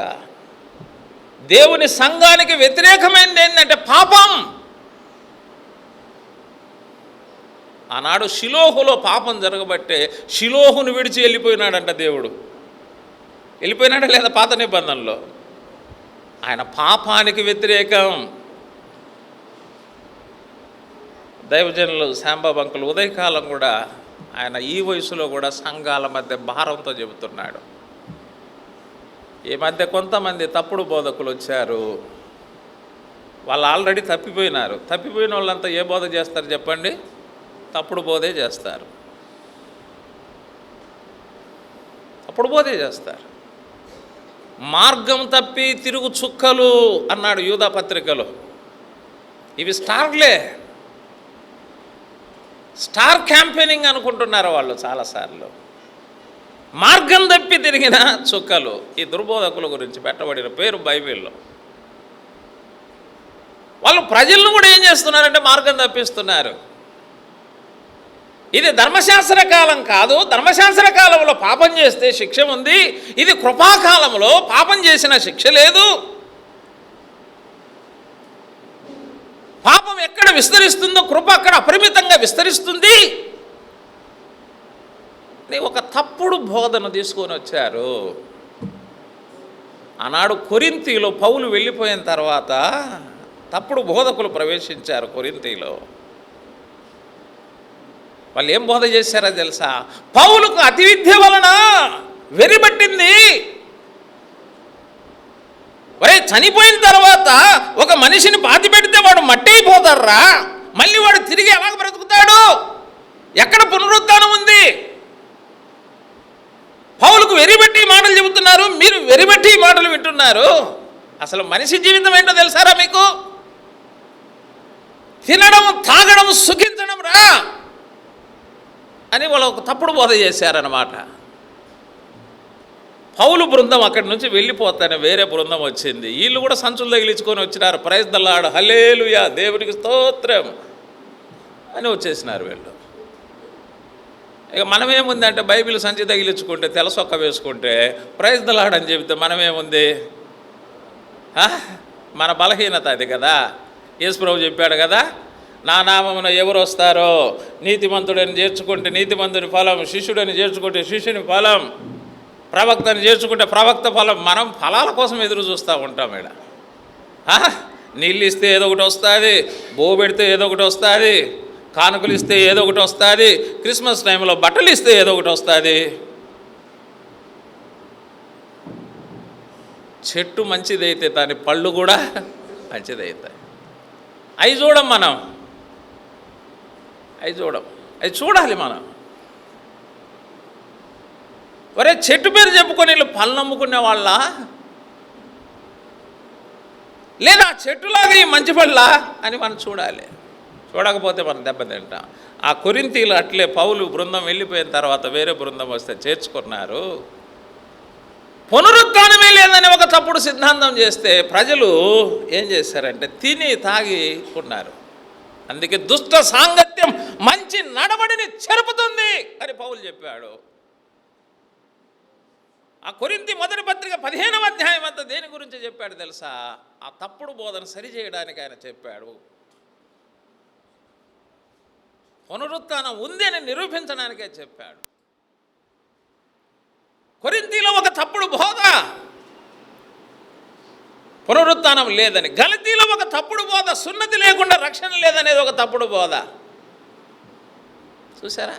దేవుని సంఘానికి వ్యతిరేకమైనది ఏంటంటే పాపం. ఆనాడు షిలోహులో పాపం జరగబట్టే షిలోహును విడిచి వెళ్ళిపోయినాడంట దేవుడు. వెళ్ళిపోయినాడా లేదా? పాత నిబంధనలో ఆయన పాపానికి వ్యతిరేకం. దైవజనులు శాంబాబు అంకుల్ ఉదయకాలం కూడా ఆయన ఈ వయసులో కూడా సంఘాల మధ్య భారంతో చెబుతున్నాడు. ఈ మధ్య కొంతమంది తప్పుడు బోధకులు వచ్చారు. వాళ్ళు ఆల్రెడీ తప్పిపోయినారు. తప్పిపోయిన వాళ్ళంతా ఏ బోధ చేస్తారు చెప్పండి? తప్పుడు బోధే చేస్తారు. తప్పుడు బోధే చేస్తారు. మార్గం తప్పి తిరుగు చుక్కలు అన్నాడు యూదా పత్రికలో. ఇవి స్టార్లే, స్టార్ క్యాంపెయినింగ్ అనుకుంటున్నారు వాళ్ళు చాలాసార్లు. మార్గం తప్పి తిరిగిన చుక్కలు ఈ దుర్బోధకుల గురించి పెట్టబడిన పేరు బైబిల్లో. వాళ్ళు ప్రజలను కూడా ఏం చేస్తున్నారంటే మార్గం తప్పిస్తున్నారు. ఇది ధర్మశాస్త్ర కాలం కాదు, ధర్మశాస్త్ర కాలంలో పాపం చేస్తే శిక్ష ఉంది, ఇది కృపాకాలంలో పాపం చేసిన శిక్ష లేదు. పాపం ఎక్కడ విస్తరిస్తుందో కృప అక్కడ అపరిమితంగా విస్తరిస్తుంది. ఒక తప్పుడు బోధన తీసుకొని వచ్చారు. ఆనాడు కొరింథీలో పౌలు వెళ్ళిపోయిన తర్వాత తప్పుడు బోధకులు ప్రవేశించారు కొరింథీలో. వాళ్ళు ఏం బోధ చేశారో తెలుసా? పౌలుకు అతి విద్య వలన వెరిబట్టింది. ఒరే, చనిపోయిన తర్వాత ఒక మనిషిని పాతి పెడితే వాడు మట్టి అయిపోతారా? మళ్ళీ వాడు తిరిగి ఎలాగ బ్రతుకుతాడు? ఎక్కడ పునరుద్ధానం ఉంది? పౌలుకు వెరిబట్టి మాటలు చెబుతున్నారు, మీరు వెరిబట్టి మాటలు వింటున్నారు. అసలు మనిషి జీవితం ఏంటో తెలుసారా మీకు? తినడం, తాగడం, సుఖించడం రా అని వాళ్ళు ఒక తప్పుడు బోధ చేశారన్నమాట. పౌలు బృందం అక్కడి నుంచి వెళ్ళిపోతానే వేరే బృందం వచ్చింది. వీళ్ళు కూడా సంచులు తగిలించుకొని వచ్చినారు. ప్రైజ్ ద లార్డ్, హల్లెలూయా, దేవుడికి స్తోత్రం అని వచ్చేసినారు వీళ్ళు. ఇక మనమేముందంటే బైబిల్ సంచి తగిలించుకుంటే తెలసొక్క వేసుకుంటే ప్రైజ్ ద లార్డ్ అని చెబితే మనమేముంది? మన బలహీనత అది కదా. యేసు ప్రభు చెప్పాడు కదా, నా నామమున ఎవరు వస్తారో నీతిమంతుడని చేర్చుకుంటే నీతిమంతుని ఫలం, శిష్యుడని చేర్చుకుంటే శిష్యుని ఫలం, ప్రవక్తని చేర్చుకుంటే ప్రవక్త ఫలం. మనం ఫలాల కోసం ఎదురు చూస్తూ ఉంటాం. ఇక్కడ నీళ్ళు ఇస్తే ఏదో ఒకటి వస్తుంది, బో పెడితే ఏదో ఒకటి వస్తుంది, కానుకలు ఇస్తే ఏదో ఒకటి వస్తుంది, క్రిస్మస్ టైంలో బట్టలు ఇస్తే ఏదో ఒకటి వస్తుంది. చెట్టు మంచిదైతే దాని పళ్ళు కూడా మంచిదవుతాయి. అవి చూడం మనం, అవి చూడాలి మనం. ఒరే, చెట్టు పేరు చెప్పుకొని వీళ్ళు పళ్ళు నమ్ముకునే వాళ్ళ, లేదా చెట్టులాగా ఈ మంచి పళ్ళ అని మనం చూడాలి. చూడకపోతే మనం దెబ్బతింటాం. ఆ కొరింథీలు అట్లే పౌలు బృందం వెళ్ళిపోయిన తర్వాత వేరే బృందం వస్తే చేర్చుకున్నారు. పునరుత్థానమే లేదని ఒక తప్పుడు సిద్ధాంతం చేస్తే ప్రజలు ఏం చేశారంటే తిని తాగి ఉన్నారు. అందుకే దుష్ట సాంగత్యం మంచి నడవడిని చెరుపుతుంది అని పౌలు చెప్పాడు. ఆ కొరింథీ మొదటి పత్రిక 15వ అధ్యాయం అంతా దేని గురించి చెప్పాడు తెలుసా? ఆ తప్పుడు బోధన సరిచేయడానికి ఆయన చెప్పాడు. పునరుత్థానం ఉంది అని నిరూపించడానికే చెప్పాడు. కొరింథీలో ఒక తప్పుడు బోధ, పునరుత్థానం లేదని. గలతీలో ఒక తప్పుడు బోధ, సున్నతి లేకుండా రక్షణ లేదనేది ఒక తప్పుడు బోధ. చూసారా?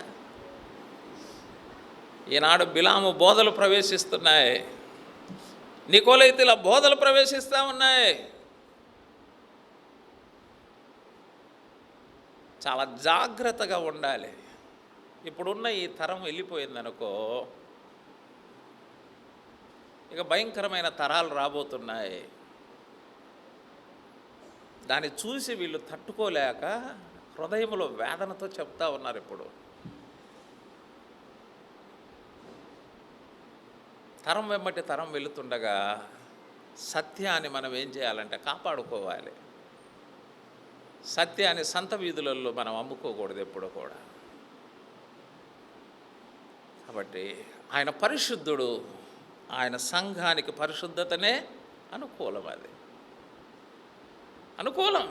ఈనాడు బిలాము బోధలు ప్రవేశిస్తున్నాయి, నికోలైతుల బోధలు ప్రవేశిస్తూ ఉన్నాయి. చాలా జాగ్రత్తగా ఉండాలి. ఇప్పుడున్న ఈ తరం వెళ్ళిపోయిందనుకో, ఇక భయంకరమైన తరాలు రాబోతున్నాయి. దాన్ని చూసి వీళ్ళు తట్టుకోలేక హృదయంలో వేదనతో చెప్తా ఉన్నారు. ఇప్పుడు తరం వెంబటి తరం వెళుతుండగా సత్యాన్ని మనం ఏం చేయాలంటే కాపాడుకోవాలి. సత్యాన్ని సంత వీధులలో మనం అమ్ముకోకూడదు ఎప్పుడు కూడా. కాబట్టి ఆయన పరిశుద్ధుడు, ఆయన సంఘానికి పరిశుద్ధతనే అనుకూలం. అది అనుకూలం.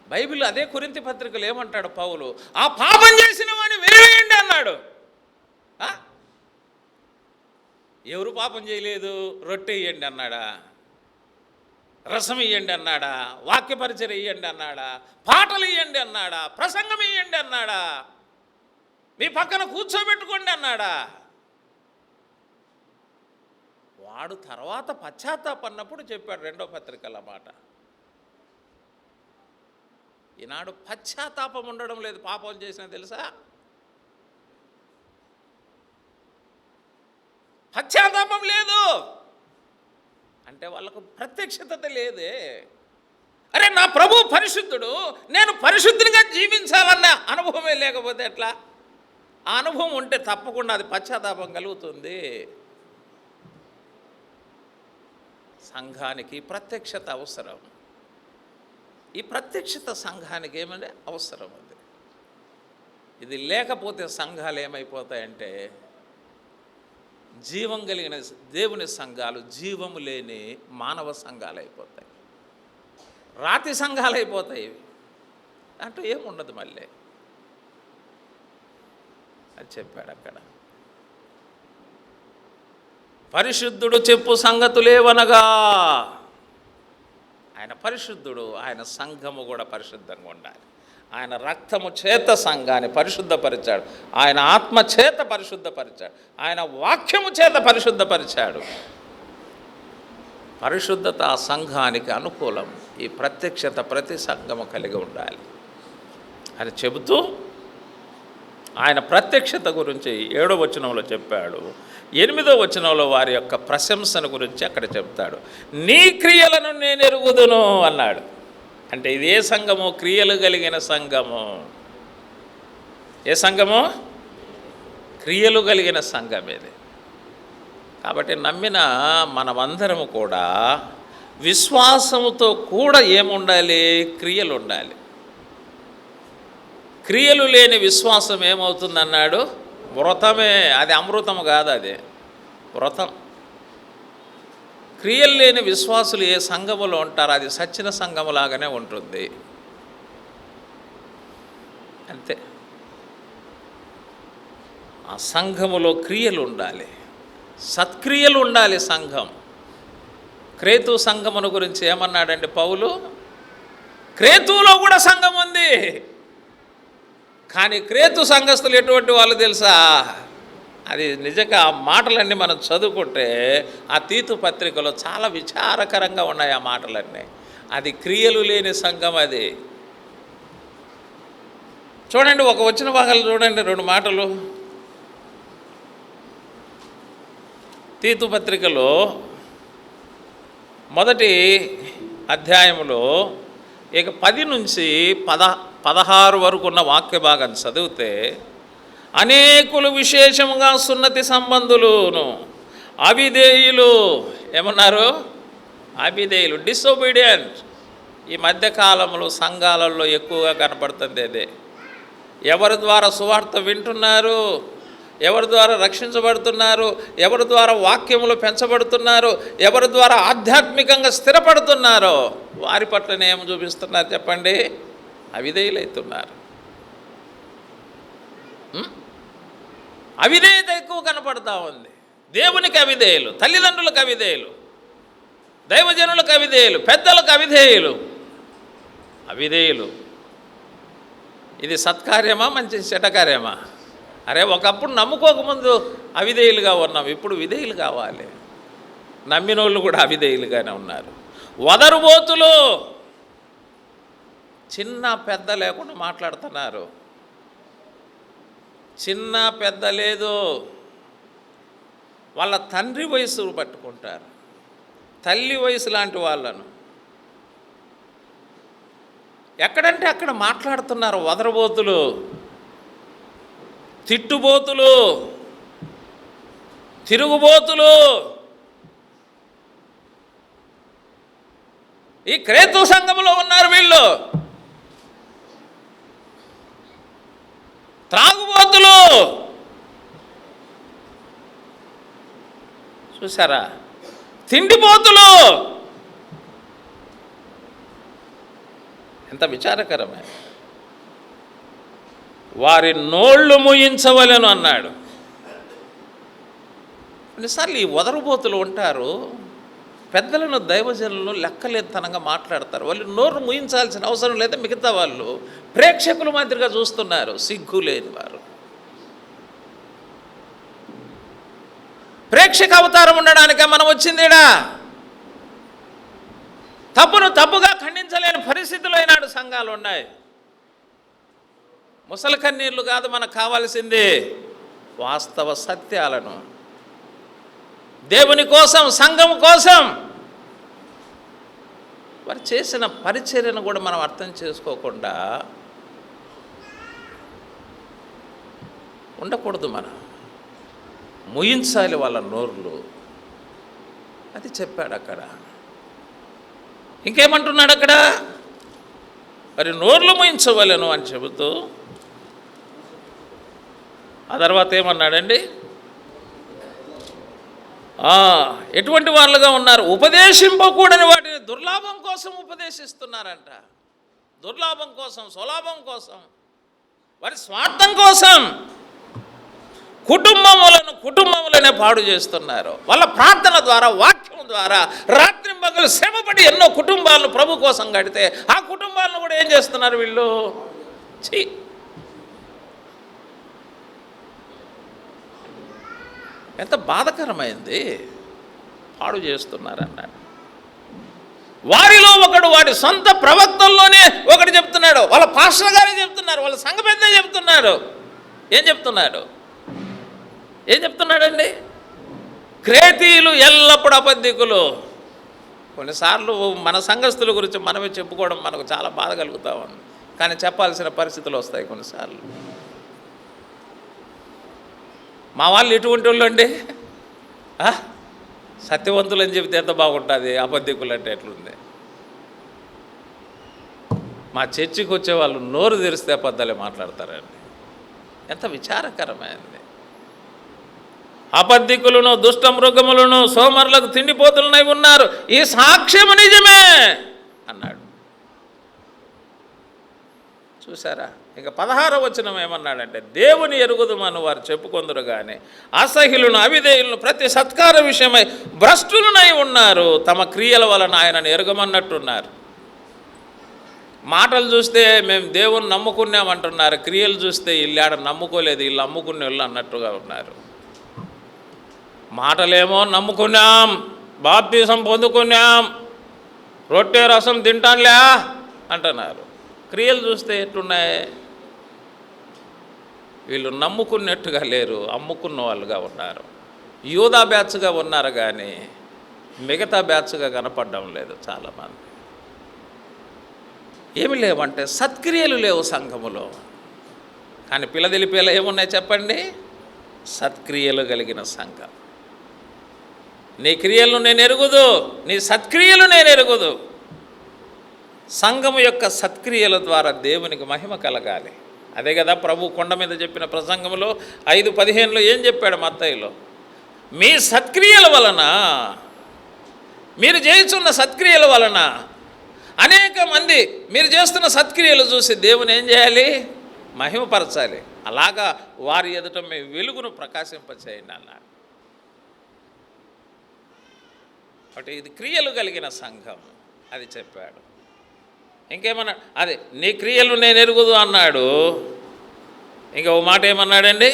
బైబిల్ అదే కొరింథీ పత్రికలు ఏమంటాడు పౌలు? ఆ పాపం చేసిన వాడిని వెలివేయండి అన్నాడు. ఎవరు పాపం చేయలేదు? రొట్టె ఇయ్యండి అన్నాడా? రసం ఇయ్యండి అన్నాడా? వాక్యపరిచయం ఇయ్యండి అన్నాడా? పాటలు ఇయ్యండి అన్నాడా? ప్రసంగం ఇయ్యండి అన్నాడా? మీ పక్కన కూర్చోబెట్టుకోండి అన్నాడా? వాడు తర్వాత పశ్చాత్తాపన్నప్పుడు చెప్పాడు 2వ పత్రికల మాట. ఈనాడు పశ్చాత్తాపం ఉండడం లేదు. పాపం చేసినా తెలుసా? పశ్చాత్తాపం లేదు అంటే వాళ్ళకు ప్రత్యక్షత లేదే. అరే నా ప్రభు పరిశుద్ధుడు, నేను పరిశుద్ధునిగా జీవించాలన్న అనుభవమే లేకపోతే ఎట్లా? ఆ అనుభవం ఉంటే తప్పకుండా అది పశ్చాత్తాపం కలుగుతుంది. సంఘానికి ప్రత్యక్షత అవసరం. ఈ ప్రత్యక్షత సంఘానికి ఏమంటే అవసరం. అది ఇది లేకపోతే సంఘాలు ఏమైపోతాయంటే జీవం కలిగిన దేవుని సంఘాలు జీవము లేని మానవ సంఘాలు అయిపోతాయి, రాతి సంఘాలు అయిపోతాయి. అంటూ ఏముండదు మళ్ళీ. అది చెప్పాడు అక్కడ. పరిశుద్ధుడు చెప్పు సంగతులేవనగా, ఆయన పరిశుద్ధుడు, ఆయన సంఘము కూడా పరిశుద్ధంగా ఉండాలి. ఆయన రక్తము చేత సంఘాన్ని పరిశుద్ధపరిచాడు, ఆయన ఆత్మ చేత పరిశుద్ధపరిచాడు, ఆయన వాక్యము చేత పరిశుద్ధపరిచాడు. పరిశుద్ధత ఆ సంఘానికి అనుకూలం. ఈ ప్రత్యక్షత ప్రతి సంఘము కలిగి ఉండాలి అని చెబుతూ ఆయన ప్రత్యక్షత గురించి 7వ వచనంలో చెప్పాడు. 8వ వచనంలో వారి యొక్క ప్రశంసన గురించి అక్కడ చెప్తాడు. నీ క్రియలను నేను ఎరుగుదును అన్నాడు. అంటే ఇది ఏ సంఘము? క్రియలు కలిగిన సంఘము. ఏ సంఘము? క్రియలు కలిగిన సంఘం ఇది. కాబట్టి నమ్మిన మనమందరము కూడా విశ్వాసముతో కూడా ఏముండాలి? క్రియలు ఉండాలి. క్రియలు లేని విశ్వాసం ఏమవుతుందన్నాడు? వ్రతమే. అది అమృతం కాదు, అది వ్రతం. క్రియలు లేని విశ్వాసులు ఏ సంఘములో ఉంటారో అది సచ్చిన సంఘములాగానే ఉంటుంది, అంతే. ఆ సంఘములో క్రియలు ఉండాలి, సత్క్రియలు ఉండాలి సంఘం. క్రేతు సంఘమును గురించి ఏమన్నాడండి పౌలు? క్రేతులో కూడా సంఘం ఉంది, కానీ క్రేతు సంఘస్థులు ఎటువంటి వాళ్ళు తెలుసా? అది నిజంగా ఆ మాటలన్నీ మనం చదువుకుంటే ఆ తీతు పత్రికలో చాలా విచారకరంగా ఉన్నాయి ఆ మాటలన్నీ. అది క్రియలు లేని సంఘం. అది చూడండి, ఒక వచ్చిన భాగాలు చూడండి, 2 మాటలు. తీతు పత్రికలో మొదటి అధ్యాయంలో ఇక 10 నుంచి 16 వరకు ఉన్న వాక్య భాగం చదివితే, అనేకులు విశేషముగా సున్నతి సంబంధులును అవిధేయులు, ఏమన్నారు? అవిధేయులు, డిసొబీడియంట్, ఈ మధ్యకాలంలో సంఘాలలో ఎక్కువగా కనపడుతుంది అదే. ఎవరి ద్వారా సువార్త వింటున్నారు, ఎవరి ద్వారా రక్షించబడుతున్నారు, ఎవరి ద్వారా వాక్యములు పెంచబడుతున్నారు, ఎవరి ద్వారా ఆధ్యాత్మికంగా స్థిరపడుతున్నారో వారి పట్లనే ఏం చూపిస్తున్నారు చెప్పండి? అవిధేయులైతున్నారు. అవిధేయత ఎక్కువ కనపడతా ఉంది. దేవునికి అవిధేయులు, తల్లిదండ్రులకు అవిధేయులు, దైవజనులకు అవిధేయులు, పెద్దలకు అవిధేయులు. ఇది సత్కార్యమా, మంచి చెడ్డకార్యమా? అరే, ఒకప్పుడు నమ్ముకోకముందు అవిధేయులుగా ఉన్నాం, ఇప్పుడు విధేయులు కావాలి. నమ్మిన వాళ్ళు కూడా అవిధేయులుగానే ఉన్నారు. వదరుబోతులు, చిన్న పెద్ద లేకుండా మాట్లాడుతున్నారు. చిన్న పెద్ద లేదు, వాళ్ళ తండ్రి వయసు పట్టుకుంటారు, తల్లి వయసు లాంటి వాళ్ళను ఎక్కడంటే అక్కడ మాట్లాడుతున్నారు. వదరబోతులు, తిట్టుబోతులు, తిరుగుబోతులు. ఈ క్రేతు సంఘంలో ఉన్నారు వీళ్ళు. త్రాగుబోతులు, చూసారా? తిండిపోతులు. ఎంత విచారకరమే. వారి నోళ్ళు మూయించవలెను అన్నాడు. కొన్నిసార్లు ఈ వదరుబోతులు ఉంటారు, పెద్దలను దైవజనులను లెక్కలేతనంగా మాట్లాడతారు. వాళ్ళు నోరు మూయించాల్సిన అవసరం లేదా, మిగతా వాళ్ళు ప్రేక్షకుల మాదిరిగా చూస్తున్నారు. సిగ్గు లేని వారు. ప్రేక్షక అవతారం ఉండడానికే మనం వచ్చిందిడా. తప్పును తప్పుగా ఖండించలేని పరిస్థితులు ఈనాడు సంఘాలు ఉన్నాయి. ముసలి కన్నీళ్ళు కాదు మనకు కావాల్సింది, వాస్తవ సత్యాలను దేవుని కోసం, సంఘం కోసం వారు చేసిన పరిచర్యను కూడా మనం అర్థం చేసుకోకుండా ఉండకూడదు. మనం ముయించాలి వాళ్ళ నోర్లు. అది చెప్పాడు అక్కడ. ఇంకేమంటున్నాడు అక్కడ? మరి నోర్లు ముయించవలెను అని చెబుతూ ఆ తర్వాత ఏమన్నాడండి? ఎటువంటి వాళ్ళుగా ఉన్నారు? ఉపదేశింపకూడని వాటిని దుర్లాభం కోసం ఉపదేశిస్తున్నారంట. దుర్లాభం కోసం, స్వలాభం కోసం, వారి స్వార్థం కోసం కుటుంబములనే పాడు చేస్తున్నారు. వాళ్ళ ప్రార్థన ద్వారా, వాక్యం ద్వారా రాత్రింబగలు శ్రమపడి ఎన్నో కుటుంబాలను ప్రభు కోసం కడితే ఆ కుటుంబాలను కూడా ఏం చేస్తున్నారు వీళ్ళు? ఎంత బాధకరమైంది. పాడు చేస్తున్నారన్నాడు. వారిలో ఒకడు వాడి సొంత ప్రవక్తల్లోనే ఒకటి చెప్తున్నాడు. వాళ్ళ పాస్టర్ గారే చెప్తున్నారు, వాళ్ళ సంఘ పెద్ద చెప్తున్నారు. ఏం చెప్తున్నాడండి? క్రేతీయులు ఎల్లప్పుడూ అబద్ధికులు. కొన్నిసార్లు మన సంఘస్థుల గురించి మనమే చెప్పుకోవడం మనకు చాలా బాధ కలుగుతూ ఉంది, కానీ చెప్పాల్సిన పరిస్థితులు వస్తాయి కొన్నిసార్లు. మా వాళ్ళు ఎటువంటి వాళ్ళు అండి? సత్యవంతులు అని చెబితే ఎంత బాగుంటుంది, అబద్ధికులు అంటే ఎట్లుంది? మా చర్చికి వచ్చే వాళ్ళు నోరు తెరిస్తే అబద్ధాలే మాట్లాడతారండి. ఎంత విచారకరమైంది. అబద్ధికులను, దుష్ట మృగములను, సోమరులకు తిండిపోతులనై ఉన్నారు, ఈ సాక్ష్యము నిజమే అన్నాడు. చూసారా? ఇక 16వ వచనం ఏమన్నాడంటే, దేవుని ఎరుగుదుమని వారు చెప్పుకొందురు కానీ అసహ్యులను, అవిధేయులను, ప్రతి సత్కార విషయమై భ్రష్టులనై ఉన్నారు, తమ క్రియల వలన ఆయనను ఎరగమన్నట్టున్నారు. మాటలు చూస్తే మేము దేవుని నమ్ముకున్నామంటున్నారు, క్రియలు చూస్తే వీళ్ళు ఆడ నమ్ముకోలేదు, వీళ్ళు అమ్ముకునే వాళ్ళు అన్నట్టుగా ఉన్నారు. మాటలేమో నమ్ముకున్నాం, బాప్తిసం పొందుకున్నాం, రొట్టె రసం తింటానులే అంటున్నారు. క్రియలు చూస్తే ఎట్లున్నాయి? వీళ్ళు నమ్ముకున్నట్టుగా లేరు, అమ్ముకున్న వాళ్ళుగా ఉన్నారు. యూదా బ్యాచ్గా ఉన్నారు కానీ మిగతా బ్యాచ్గా కనపడడం లేదు చాలామంది. ఏమి లేవంటే సత్క్రియలు లేవు సంఘములో. కానీ పిల్లదిలిపేలా ఏమున్నాయి చెప్పండి? సత్క్రియలు కలిగిన సంఘం. నీ క్రియలను నేను ఎరుగుదు, నీ సత్క్రియలు నేను ఎరుగుదు. సంఘము యొక్క సత్క్రియల ద్వారా దేవునికి మహిమ కలగాలి. అదే కదా ప్రభు కొండ మీద చెప్పిన ప్రసంగంలో 5:15 ఏం చెప్పాడు మత్తయిలో? మీ సత్క్రియల వలన, మీరు చేస్తున్న సత్క్రియల వలన అనేక మంది మీరు చేస్తున్న సత్క్రియలు చూసి దేవుని ఏం చేయాలి? మహిమపరచాలి. అలాగా వారి ఎదుట మీ వెలుగును ప్రకాశింపచేయండి అన్నాడు. కాబట్టి ఇది క్రియలు కలిగిన సంఘం అది చెప్పాడు. ఇంకేమన్నా? అదే నీ క్రియలు నేను ఎరుగుదు అన్నాడు. ఇంకా ఓ మాట ఏమన్నాడండి?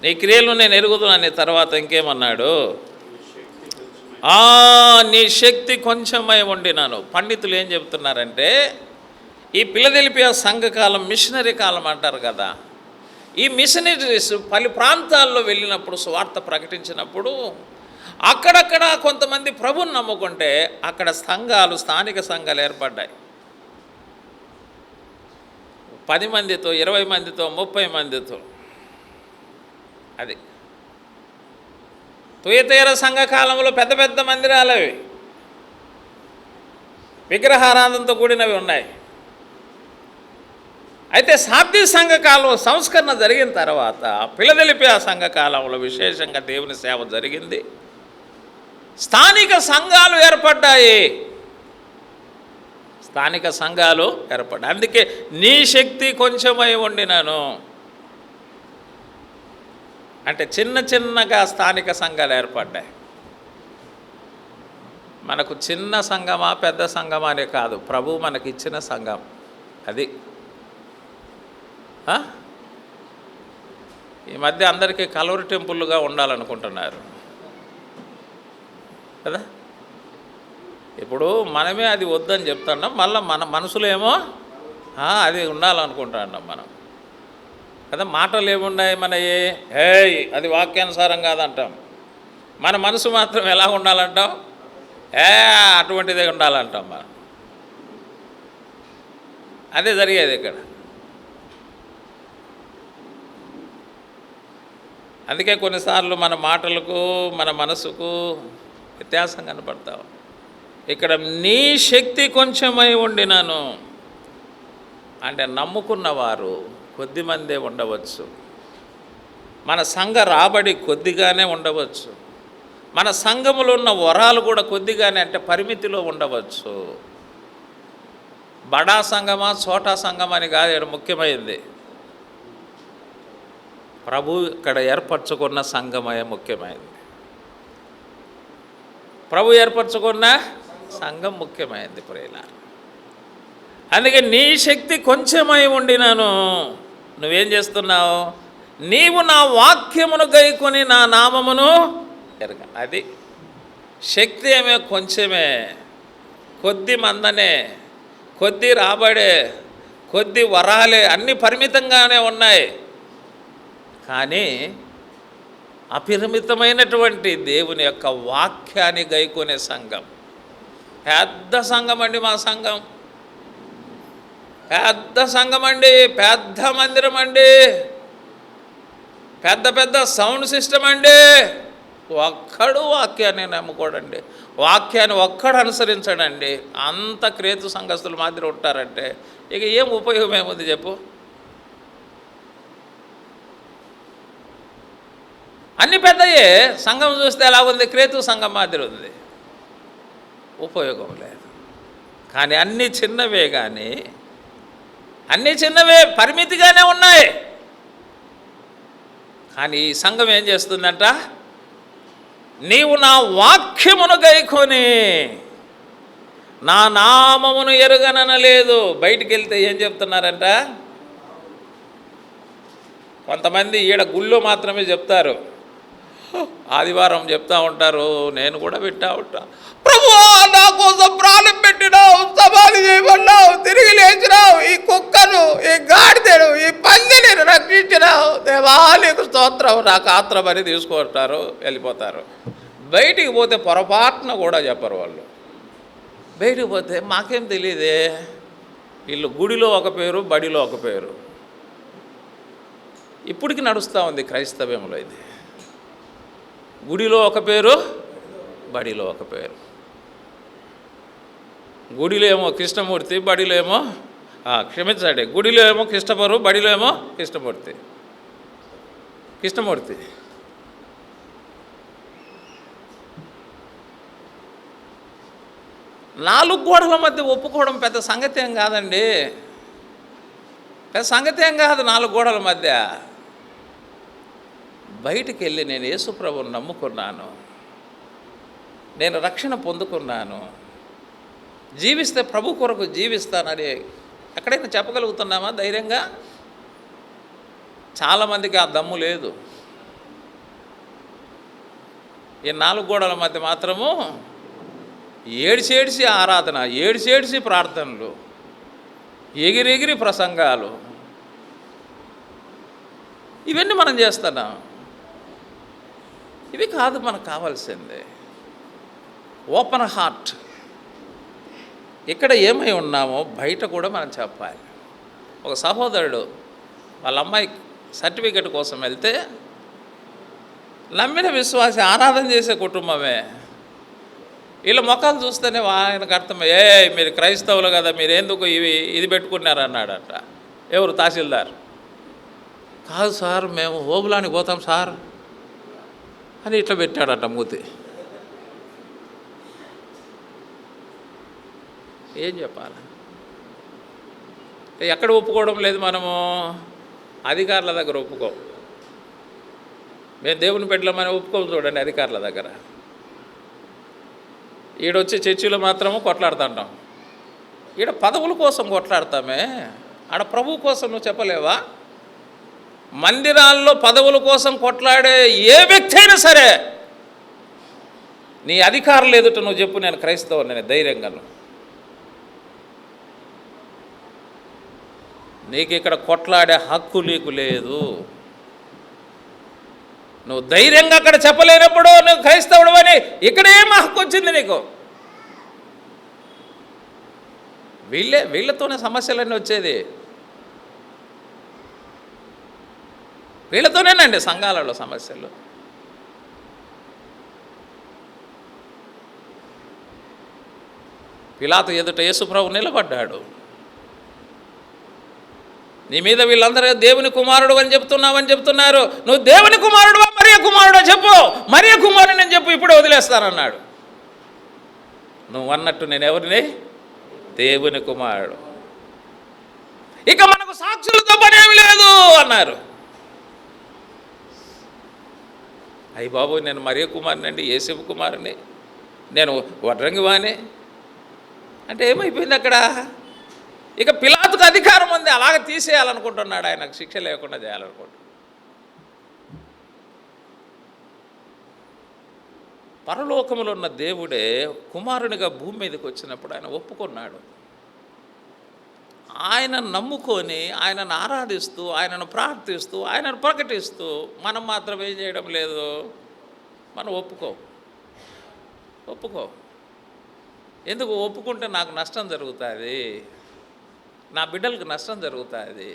నీ క్రియలు నేను ఎరుగుదు అనే తర్వాత ఇంకేమన్నాడు? నీ శక్తి కొంచెమై ఉండినాను. పండితులు ఏం చెప్తున్నారంటే, ఈ ఫిలదెల్ఫియా సంఘకాలం మిషనరీ కాలం అంటారు కదా, ఈ మిషనరీస్ పలు ప్రాంతాల్లో వెళ్ళినప్పుడు సువార్త ప్రకటించినప్పుడు అక్కడక్కడ కొంతమంది ప్రభుని నమ్ముకుంటే అక్కడ సంఘాలు, స్థానిక సంఘాలు ఏర్పడ్డాయి. 10 మందితో, 20 మందితో, 30 మందితో. అది తుయతైర సంఘకాలంలో పెద్ద పెద్ద మందిరాలు, అవి విగ్రహారాధనతో కూడినవి ఉన్నాయి. అయితే సార్దీ సంఘకాలం సంస్కరణ జరిగిన తర్వాత ఫిలదెల్ఫియా సంఘకాలంలో విశేషంగా దేవుని సేవ జరిగింది. స్థానిక సంఘాలు ఏర్పడ్డాయి. స్థానిక సంఘాలు ఏర్పడ్డాయి. అందుకే నీ శక్తి కొంచెమై ఉండినాను అంటే చిన్న చిన్నగా స్థానిక సంఘాలు ఏర్పడ్డాయి. మనకు చిన్న సంఘమా పెద్ద సంఘమా అనే కాదు, ప్రభు మనకిచ్చిన సంఘం అది. ఈ మధ్య అందరికీ కల్వరి టెంపుల్గా ఉండాలనుకుంటున్నారు కదా. ఇప్పుడు మనమే అది వద్దని చెప్తున్నాం, మళ్ళీ మన మనసులో ఏమో అది ఉండాలనుకుంటున్నాం మనం కదా. మాటలు ఏమున్నాయి మనవి? అది వాక్యానుసారం కాదంటాం. మన మనసు మాత్రం ఎలా ఉండాలంటాం? అటువంటిదే ఉండాలంటాం మనం. అదే జరిగేది ఇక్కడ. అందుకే కొన్నిసార్లు మన మాటలకు మన మనసుకు వ్యత్యాసం కనపడతావు. ఇక్కడ నీ శక్తి కొంచెమై ఉండినాను అంటే నమ్ముకున్నవారు కొద్దిమందే ఉండవచ్చు. మన సంఘ రాబడి కొద్దిగానే ఉండవచ్చు. మన సంఘములో ఉన్న వరాలు కూడా కొద్దిగానే, అంటే పరిమితిలో ఉండవచ్చు. బడా సంఘమా చోటా సంఘం అని కాదు ముఖ్యమైనది. ప్రభు ఇక్కడ ఏర్పరచుకున్న సంఘమే ముఖ్యమైనది. ప్రభు ఏర్పరచుకున్న సంఘం ముఖ్యమైనది ప్రియులారా. అందుకే నీ శక్తి కొంచెమై ఉండినాను. నువ్వేం చేస్తున్నావు? నీవు నా వాక్యమును గైకొని నా నామమును ఎరగ. అది శక్తి ఏమే కొంచెమే, కొద్ది మందనే, కొద్ది రాబడే, కొద్ది వరాలే, అన్నీ పరిమితంగానే ఉన్నాయి. కానీ అపరిమితమైనటువంటి దేవుని యొక్క వాక్యాన్ని గైకొనే సంఘం పెద్ద సంఘం అండి. మా సంఘం పెద్ద సంఘం అండి, పెద్ద మందిరం అండి, పెద్ద పెద్ద సౌండ్ సిస్టమ్ అండి. ఒక్కడు వాక్యాన్ని నమ్ముకోడండి, వాక్యాన్ని ఒక్కడు అనుసరించడండి. అంత క్రేతు సంఘస్థులు మాదిరి ఉంటారంటే ఇక ఏం ఉపయోగం ఏముంది చెప్పు? అన్ని పెద్దయే, సంఘం చూస్తే ఎలా ఉంది? క్రేతు సంఘం మాదిరి ఉంది, ఉపయోగం లేదు. కానీ అన్నీ చిన్నవే, కానీ అన్నీ చిన్నవే, పరిమితిగానే ఉన్నాయి. కానీ ఈ సంఘం ఏం చేస్తుందంట? నీవు నా వాక్యమును గైకొని నా నామమును ఎరుగననలేదు. బయటికి వెళ్తే ఏం చెప్తున్నారంట? కొంతమంది ఈడ గుళ్ళో మాత్రమే చెప్తారు, ఆదివారం చెప్తా ఉంటారు. నేను కూడా వింటా ఉంటా, ప్రభువా నా కోసం ప్రాణం పెట్టినావు, సమాధి చేయమన్నావు, తిరిగి లేచినావు, ఈ కుక్కను, ఈ గాడిదను, ఈ పందిని రక్షించినావు, దేవా నీకు స్తోత్రం, నాకు ఆత్రమని తీసుకుంటారు, వెళ్ళిపోతారు. బయటికి పోతే పొరపాటున కూడా చెప్పరు వాళ్ళు. బయటికి పోతే మాకేం తెలియదే, వీళ్ళు గుడిలో ఒక పేరు, బడిలో ఒక పేరు. ఇప్పటికి నడుస్తూ ఉంది క్రైస్తవ్యంలో ఇది. గుడిలో ఒక పేరు, బడిలో ఒక పేరు. గుడిలో ఏమో కృష్ణమూర్తి, బడిలో ఏమో క్షమించండి, గుడిలో ఏమో కృష్ణపరు, బడిలో ఏమో కృష్ణమూర్తి. నాలుగు గోడల మధ్య ఒప్పుకోవడం పెద్ద సంగతి ఏం కాదండి, పెద్ద సంగతి ఏం కాదు. నాలుగు గోడల మధ్య బయటికి వెళ్ళి నేను యేసుప్రభువుని నమ్ముకున్నాను, నేను రక్షణ పొందుకున్నాను, జీవిస్తే ప్రభు కొరకు జీవిస్తానని ఎక్కడైనా చెప్పగలుగుతున్నామా ధైర్యంగా? చాలామందికి ఆ దమ్ము లేదు. ఈ నాలుగు గోడల మధ్య మాత్రము ఏడిసేడిసి ఆరాధన, ఏడిసేడిసి ప్రార్థనలు, ఎగిరెగిరి ప్రసంగాలు, ఇవన్నీ మనం చేస్తున్నాం. ఇవి కాదు మనకు కావాల్సిందే. Open heart. ఇక్కడ ఏమై ఉన్నామో బయట కూడా మనం చెప్పాలి. ఒక సహోదరుడు వాళ్ళ అమ్మాయి సర్టిఫికెట్ కోసం వెళ్తే, నమ్మిన విశ్వాసి, ఆరాధన చేసే కుటుంబమే, వీళ్ళ మొక్కలు చూస్తేనే ఆయనకు అర్థం, మీరు క్రైస్తవులు కదా, మీరు ఎందుకు ఇది పెట్టుకున్నారు అన్నాడట. ఎవరు? తహసీల్దార్. కాదు సార్, మేము ఓబులానికి పోతాం సార్ అని ఇట్లా పెట్టాడట మూతి. ఏం చెప్పాలి? ఎక్కడ ఒప్పుకోవడం లేదు మనము? అధికారుల దగ్గర ఒప్పుకోం. మేము దేవుని పెట్టలేమని ఒప్పుకోం. చూడండి, అధికారుల దగ్గర. ఈడొచ్చి చర్చిలో మాత్రము కొట్లాడుతుంటాం. ఈడ పదవుల కోసం కొట్లాడతామే, ఆడ ప్రభువు కోసం నువ్వు చెప్పలేవా? మందిరాల్లో పదవుల కోసం కొట్లాడే ఏ వ్యక్తి అయినా సరే, నీ అధికారులు ఎదుట నువ్వు చెప్పు, నేను క్రైస్తవుని, నేను ధైర్యంగా. నీకు ఇక్కడ కొట్లాడే హక్కు నీకు లేదు. నువ్వు ధైర్యంగా అక్కడ చెప్పలేనప్పుడు నువ్వు క్రైస్తవుడు అని ఇక్కడేం హక్కు వచ్చింది నీకు? వీళ్ళతోనే సమస్యలన్నీ వచ్చేది. వీళ్ళతోనేనండి సంఘాలలో సమస్యలు. పిలాతు ఎదుట యేసుప్రభు నిలబడ్డాడు. నీ మీద వీళ్ళందరూ దేవుని కుమారుడు అని చెప్తున్నారు. నువ్వు దేవుని కుమారుడువా, మరియ కుమారుడు చెప్పు, మరియ కుమారుడు అని చెప్పు, ఇప్పుడు వదిలేస్తానన్నాడు. నువ్వు అన్నట్టు నేను ఎవరిని? దేవుని కుమారుడు. ఇక మనకు సాక్షులతో పనేమి లేదు అన్నారు. అయ్యి బాబు, నేను మరియ కుమారుని అండి, యేసేపు కుమారుని, నేను వడ్రంగివాణి అంటే ఏమైపోయింది అక్కడ? ఇక పిలాతుకు అధికారం ఉంది, అలాగ తీసేయాలనుకుంటున్నాడు, ఆయనకు శిక్ష లేకుండా చేయాలనుకుంటున్నాడు. పరలోకములో ఉన్న దేవుడే కుమారునిగా భూమి మీదకి వచ్చినప్పుడు ఆయన ఒప్పుకున్నాడు. ఆయనను నమ్ముకొని, ఆయనను ఆరాధిస్తూ, ఆయనను ప్రార్థిస్తూ, ఆయనను ప్రకటిస్తూ మనం మాత్రం ఏం చేయడం లేదు? మనం ఒప్పుకో. ఎందుకు ఒప్పుకుంటే నాకు నష్టం జరుగుతుంది, నా బిడ్డలకు నష్టం జరుగుతుంది.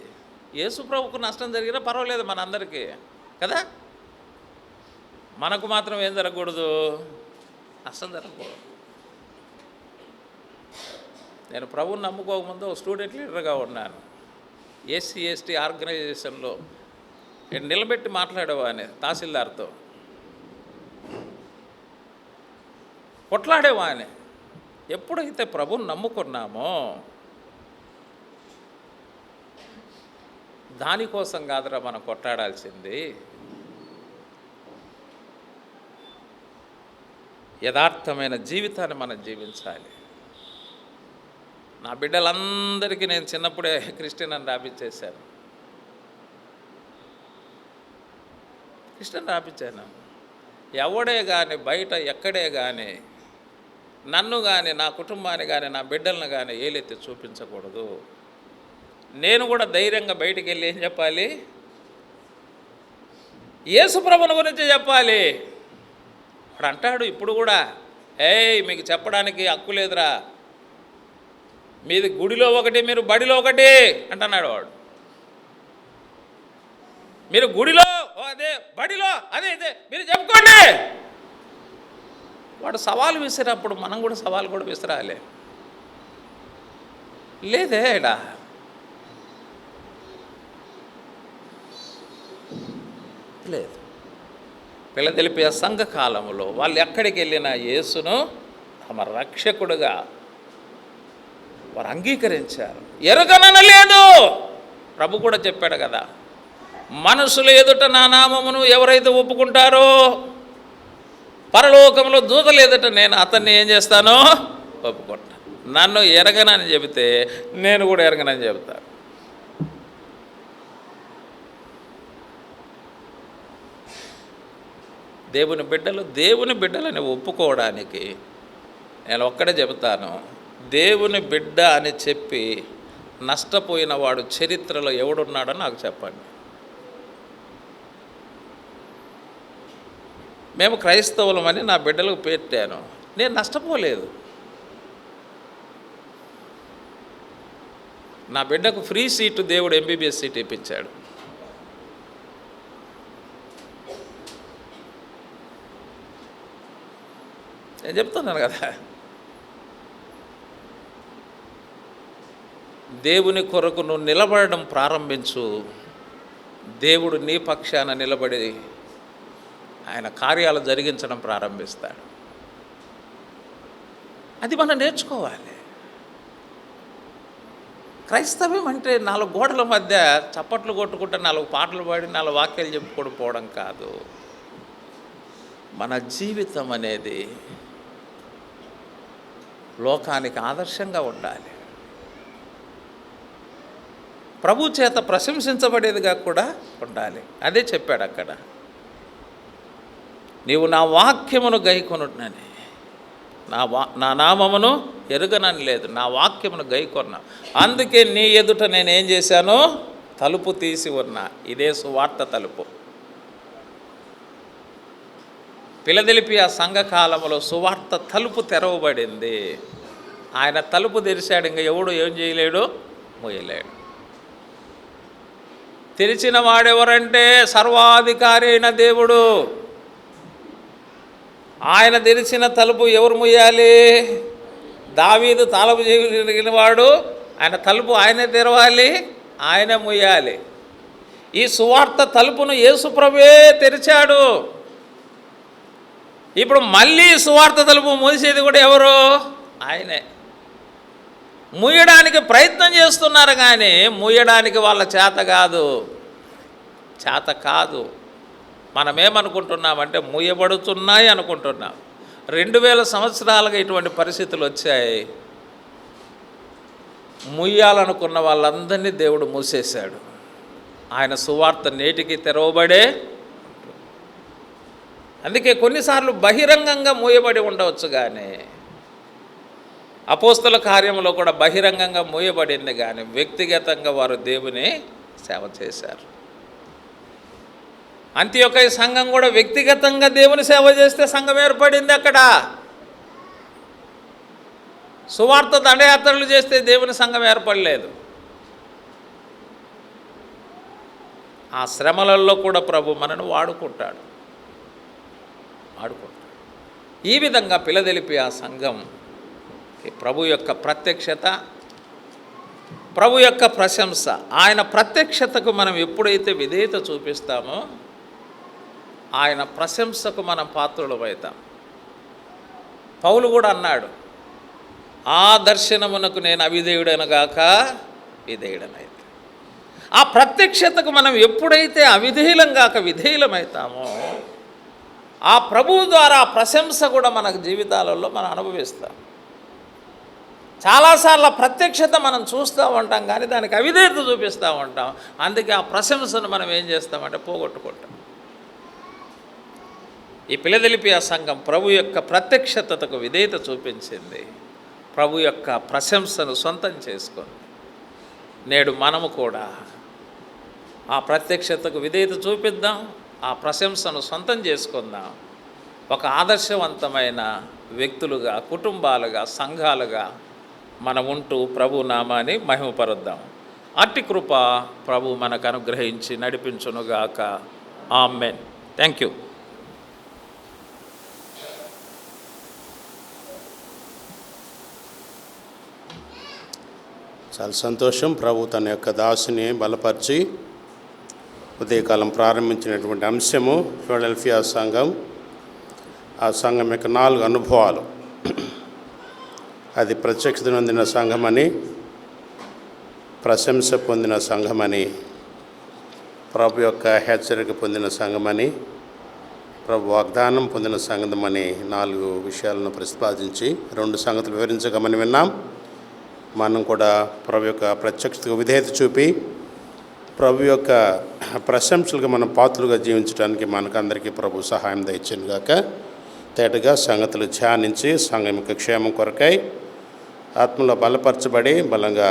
యేసుప్రభుకు నష్టం జరిగినా పర్వాలేదు మనందరికీ కదా, మనకు మాత్రం ఏం జరగకూడదు? నష్టం జరగకూడదు. నేను ప్రభువుని నమ్ముకోకముందు స్టూడెంట్ లీడర్గా ఉన్నాను. SC/ST ఆర్గనైజేషన్లో నేను నిలబెట్టి మాట్లాడేవాడిని, తహసీల్దార్తో కొట్లాడేవాడిని. ఎప్పుడైతే ప్రభువుని నమ్ముకున్నామో దానికోసం కాదురా మనం కొట్లాడాల్సింది, యథార్థమైన జీవితాన్ని మనం జీవించాలి. నా బిడ్డలందరికీ నేను చిన్నప్పుడే క్రిస్టియన్ అని రాపించేశాను. ఎవడే కానీ బయట ఎక్కడే కానీ నన్ను కానీ, నా కుటుంబాన్ని కానీ, నా బిడ్డలను కానీ ఏలెత్తి చూపించకూడదు. నేను కూడా ధైర్యంగా బయటికి వెళ్ళి ఏం చెప్పాలి? యేసుప్రభుని గురించి చెప్పాలి. అక్కడ అంటాడు ఇప్పుడు కూడా, మీకు చెప్పడానికి హక్కు లేదురా, మీది గుడిలో ఒకటి, మీరు బడిలో ఒకటి అంటున్నాడు వాడు. మీరు గుడిలో అదే, బడిలో అదే మీరు చెప్పుకోండి. వాడు సవాలు విసిరినప్పుడు మనం కూడా సవాలు విసిరాలి. లేదే ఈడ. లేదు. ఫిలదెల్ఫియా సంఘకాలంలో వాళ్ళు ఎక్కడికి వెళ్ళినా యేసును తమ రక్షకుడుగా వారు అంగీకరించారు. ఎరుగననలేదు. ప్రభు కూడా చెప్పాడు కదా, మనుషుల ఎదుట నా నామమును ఎవరైతే ఒప్పుకుంటారో పరలోకంలో దూతలు ఎదుట నేను అతన్ని ఏం చేస్తానో ఒప్పుకుంటాను. నన్ను ఎరగనని చెబితే నేను కూడా ఎరగనని చెబుతాను. దేవుని బిడ్డలని ఒప్పుకోవడానికి నేను ఒక్కడే చెబుతాను, దేవుని బిడ్డ అని చెప్పి నష్టపోయిన వాడు చరిత్రలో ఎవడున్నాడో నాకు చెప్పండి. మేము క్రైస్తవులమని నా బిడ్డలకు పెట్టాను, నేను నష్టపోలేదు. నా బిడ్డకు ఫ్రీ సీటు దేవుడు ఎంబీబీఎస్ సీట్ ఇప్పించాడు. నేను చెప్తున్నాను కదా, దేవుని కొరకు నువ్వు నిలబడడం ప్రారంభించు, దేవుడు నీ పక్షాన నిలబడి ఆయన కార్యాలు జరిగించడం ప్రారంభిస్తాడు. అది మనం నేర్చుకోవాలి. క్రైస్తవ్యం అంటే 4 గోడల మధ్య చప్పట్లు కొట్టుకుంటే 4 పాటలు పాడి 4 వాక్యాలు చెప్పుకొని పోవడం కాదు. మన జీవితం అనేది లోకానికి ఆదర్శంగా ఉండాలి, ప్రభు చేత ప్రశంసించబడేదిగా కూడా ఉండాలి. అదే చెప్పాడు అక్కడ, నీవు నా వాక్యమును గైకొనుటనని. నా నామమును ఎరుగనని లేదు, నా వాక్యమును గైకొన్నా, అందుకే నీ ఎదుట నేనేం చేశాను, తలుపు తీసి ఉన్నా. ఇదే సువార్త తలుపు. ఫిలదెల్ఫియా సంఘకాలంలో సువార్త తలుపు తెరవబడింది. ఆయన తలుపు తెరిచాడు, ఇంకా ఎవడు ఏం చేయలేడు, మోయలేడు. తెరిచిన వాడెవరంటే సర్వాధికారి అయిన దేవుడు. ఆయన తెరిచిన తలుపు ఎవరు ముయ్యాలి? దావీదు తాళపు చేయగలిగిన వాడు, ఆయన తలుపు ఆయనే తెరవాలి, ఆయనే ముయ్యాలి. ఈ సువార్త తలుపును యేసు ప్రభువే తెరిచాడు. ఇప్పుడు మళ్ళీ సువార్త తలుపు మూసేది కూడా ఎవరు? ఆయనే. మూయడానికి ప్రయత్నం చేస్తున్నారు కానీ మూయడానికి వాళ్ళ చేత కాదు. మనమేమనుకుంటున్నామంటే మూయబడుతున్నాయి అనుకుంటున్నాం. 2000 సంవత్సరాలుగా ఇటువంటి పరిస్థితులు వచ్చాయి. ముయ్యాలనుకున్న వాళ్ళందరినీ దేవుడు మూసేశాడు. ఆయన సువార్త నేటికి తెరవబడే. అందుకే కొన్నిసార్లు బహిరంగంగా మూయబడి ఉండవచ్చు, కానీ అపోస్తల కార్యంలో కూడా బహిరంగంగా మూయబడింది, కానీ వ్యక్తిగతంగా వారు దేవుని సేవ చేశారు. అంత్యోకయ సంఘం కూడా వ్యక్తిగతంగా దేవుని సేవ చేస్తే సంఘం ఏర్పడింది. అక్కడ సువార్త దండయాత్రలు చేస్తే దేవుని సంఘం ఏర్పడలేదు. ఆ శ్రమలలో కూడా ప్రభు మనను వాడుకుంటాడు. ఈ విధంగా ఫిలదెల్ఫియా సంఘం ప్రభు యొక్క ప్రత్యక్షత, ప్రభు యొక్క ప్రశంస, ఆయన ప్రత్యక్షతకు మనం ఎప్పుడైతే విధేయత చూపిస్తామో ఆయన ప్రశంసకు మనం పాత్రులమవుతాం. పౌలు కూడా అన్నాడు, ఆ దర్శనమునకు నేను అవిధేయుడనగాక విధేయుడనైతే. ఆ ప్రత్యక్షతకు మనం ఎప్పుడైతే అవిధేయులంగాక విధేయులమవుతామో ఆ ప్రభువు ద్వారా ప్రశంస కూడా మన జీవితాలలో మనం అనుభవిస్తాం. చాలాసార్లు ప్రత్యక్షత మనం చూస్తూ ఉంటాం, కానీ దానికి అవిధేయత చూపిస్తూ ఉంటాం. అందుకే ఆ ప్రశంసను మనం ఏం చేస్తామంటే పోగొట్టుకుంటాం. ఈ ఫిలదెల్ఫియా సంఘం ప్రభు యొక్క ప్రత్యక్షతకు విధేయత చూపించింది, ప్రభు యొక్క ప్రశంసను సొంతం చేసుకుంది. నేడు మనము కూడా ఆ ప్రత్యక్షతకు విధేయత చూపిద్దాం, ఆ ప్రశంసను సొంతం చేసుకుందాం. ఒక ఆదర్శవంతమైన వ్యక్తులుగా, కుటుంబాలుగా, సంఘాలుగా మనం ఉంటూ ప్రభు నామాన్ని మహిమపరుద్దాం. అట్టి కృప ప్రభు మనకు అనుగ్రహించి నడిపించునుగాక. ఆమేన్. Thank you. చాలా సంతోషం. ప్రభు తన యొక్క దాసుని బలపరిచి ఉదయకాలం ప్రారంభించినటువంటి అంశము ఫిలడెల్ఫియా సంఘం, ఆ సంఘం యొక్క 4 అనుభవాలు. అది ప్రత్యక్షత పొందిన సంఘమని, ప్రశంస పొందిన సంఘమని, ప్రభు యొక్క హెచ్చరిక పొందిన సంఘమని, ప్రభు వాగ్దానం పొందిన సంఘమని 4 విషయాలను ప్రతిపాదించి 2 సంగతులు వివరించగమని విన్నాం. మనం కూడా ప్రభు యొక్క ప్రత్యక్షతకు విధేయత చూపి ప్రభు యొక్క ప్రశంసలుగా మనం పాత్రలుగా జీవించడానికి మనకందరికీ ప్రభు సహాయం దయచేను గాక. తేటగా సంగతులు ధ్యానించి సంఘం యొక్క క్షేమం కొరకై ఆత్మలో బలపరచబడి బలంగా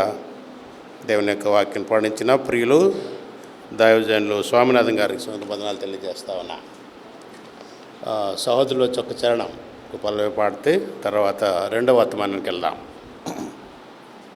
దేవుని యొక్క వాక్యం పాటించిన ప్రియులు దైవజనులు స్వామినాథన్ గారికి వందనాలు తెలియజేస్తా ఉన్నా. సహోదరులు వచ్చి ఒక చరణం పల్లవి పాడితే తర్వాత రెండవ వర్తమానానికి వెళ్దాం.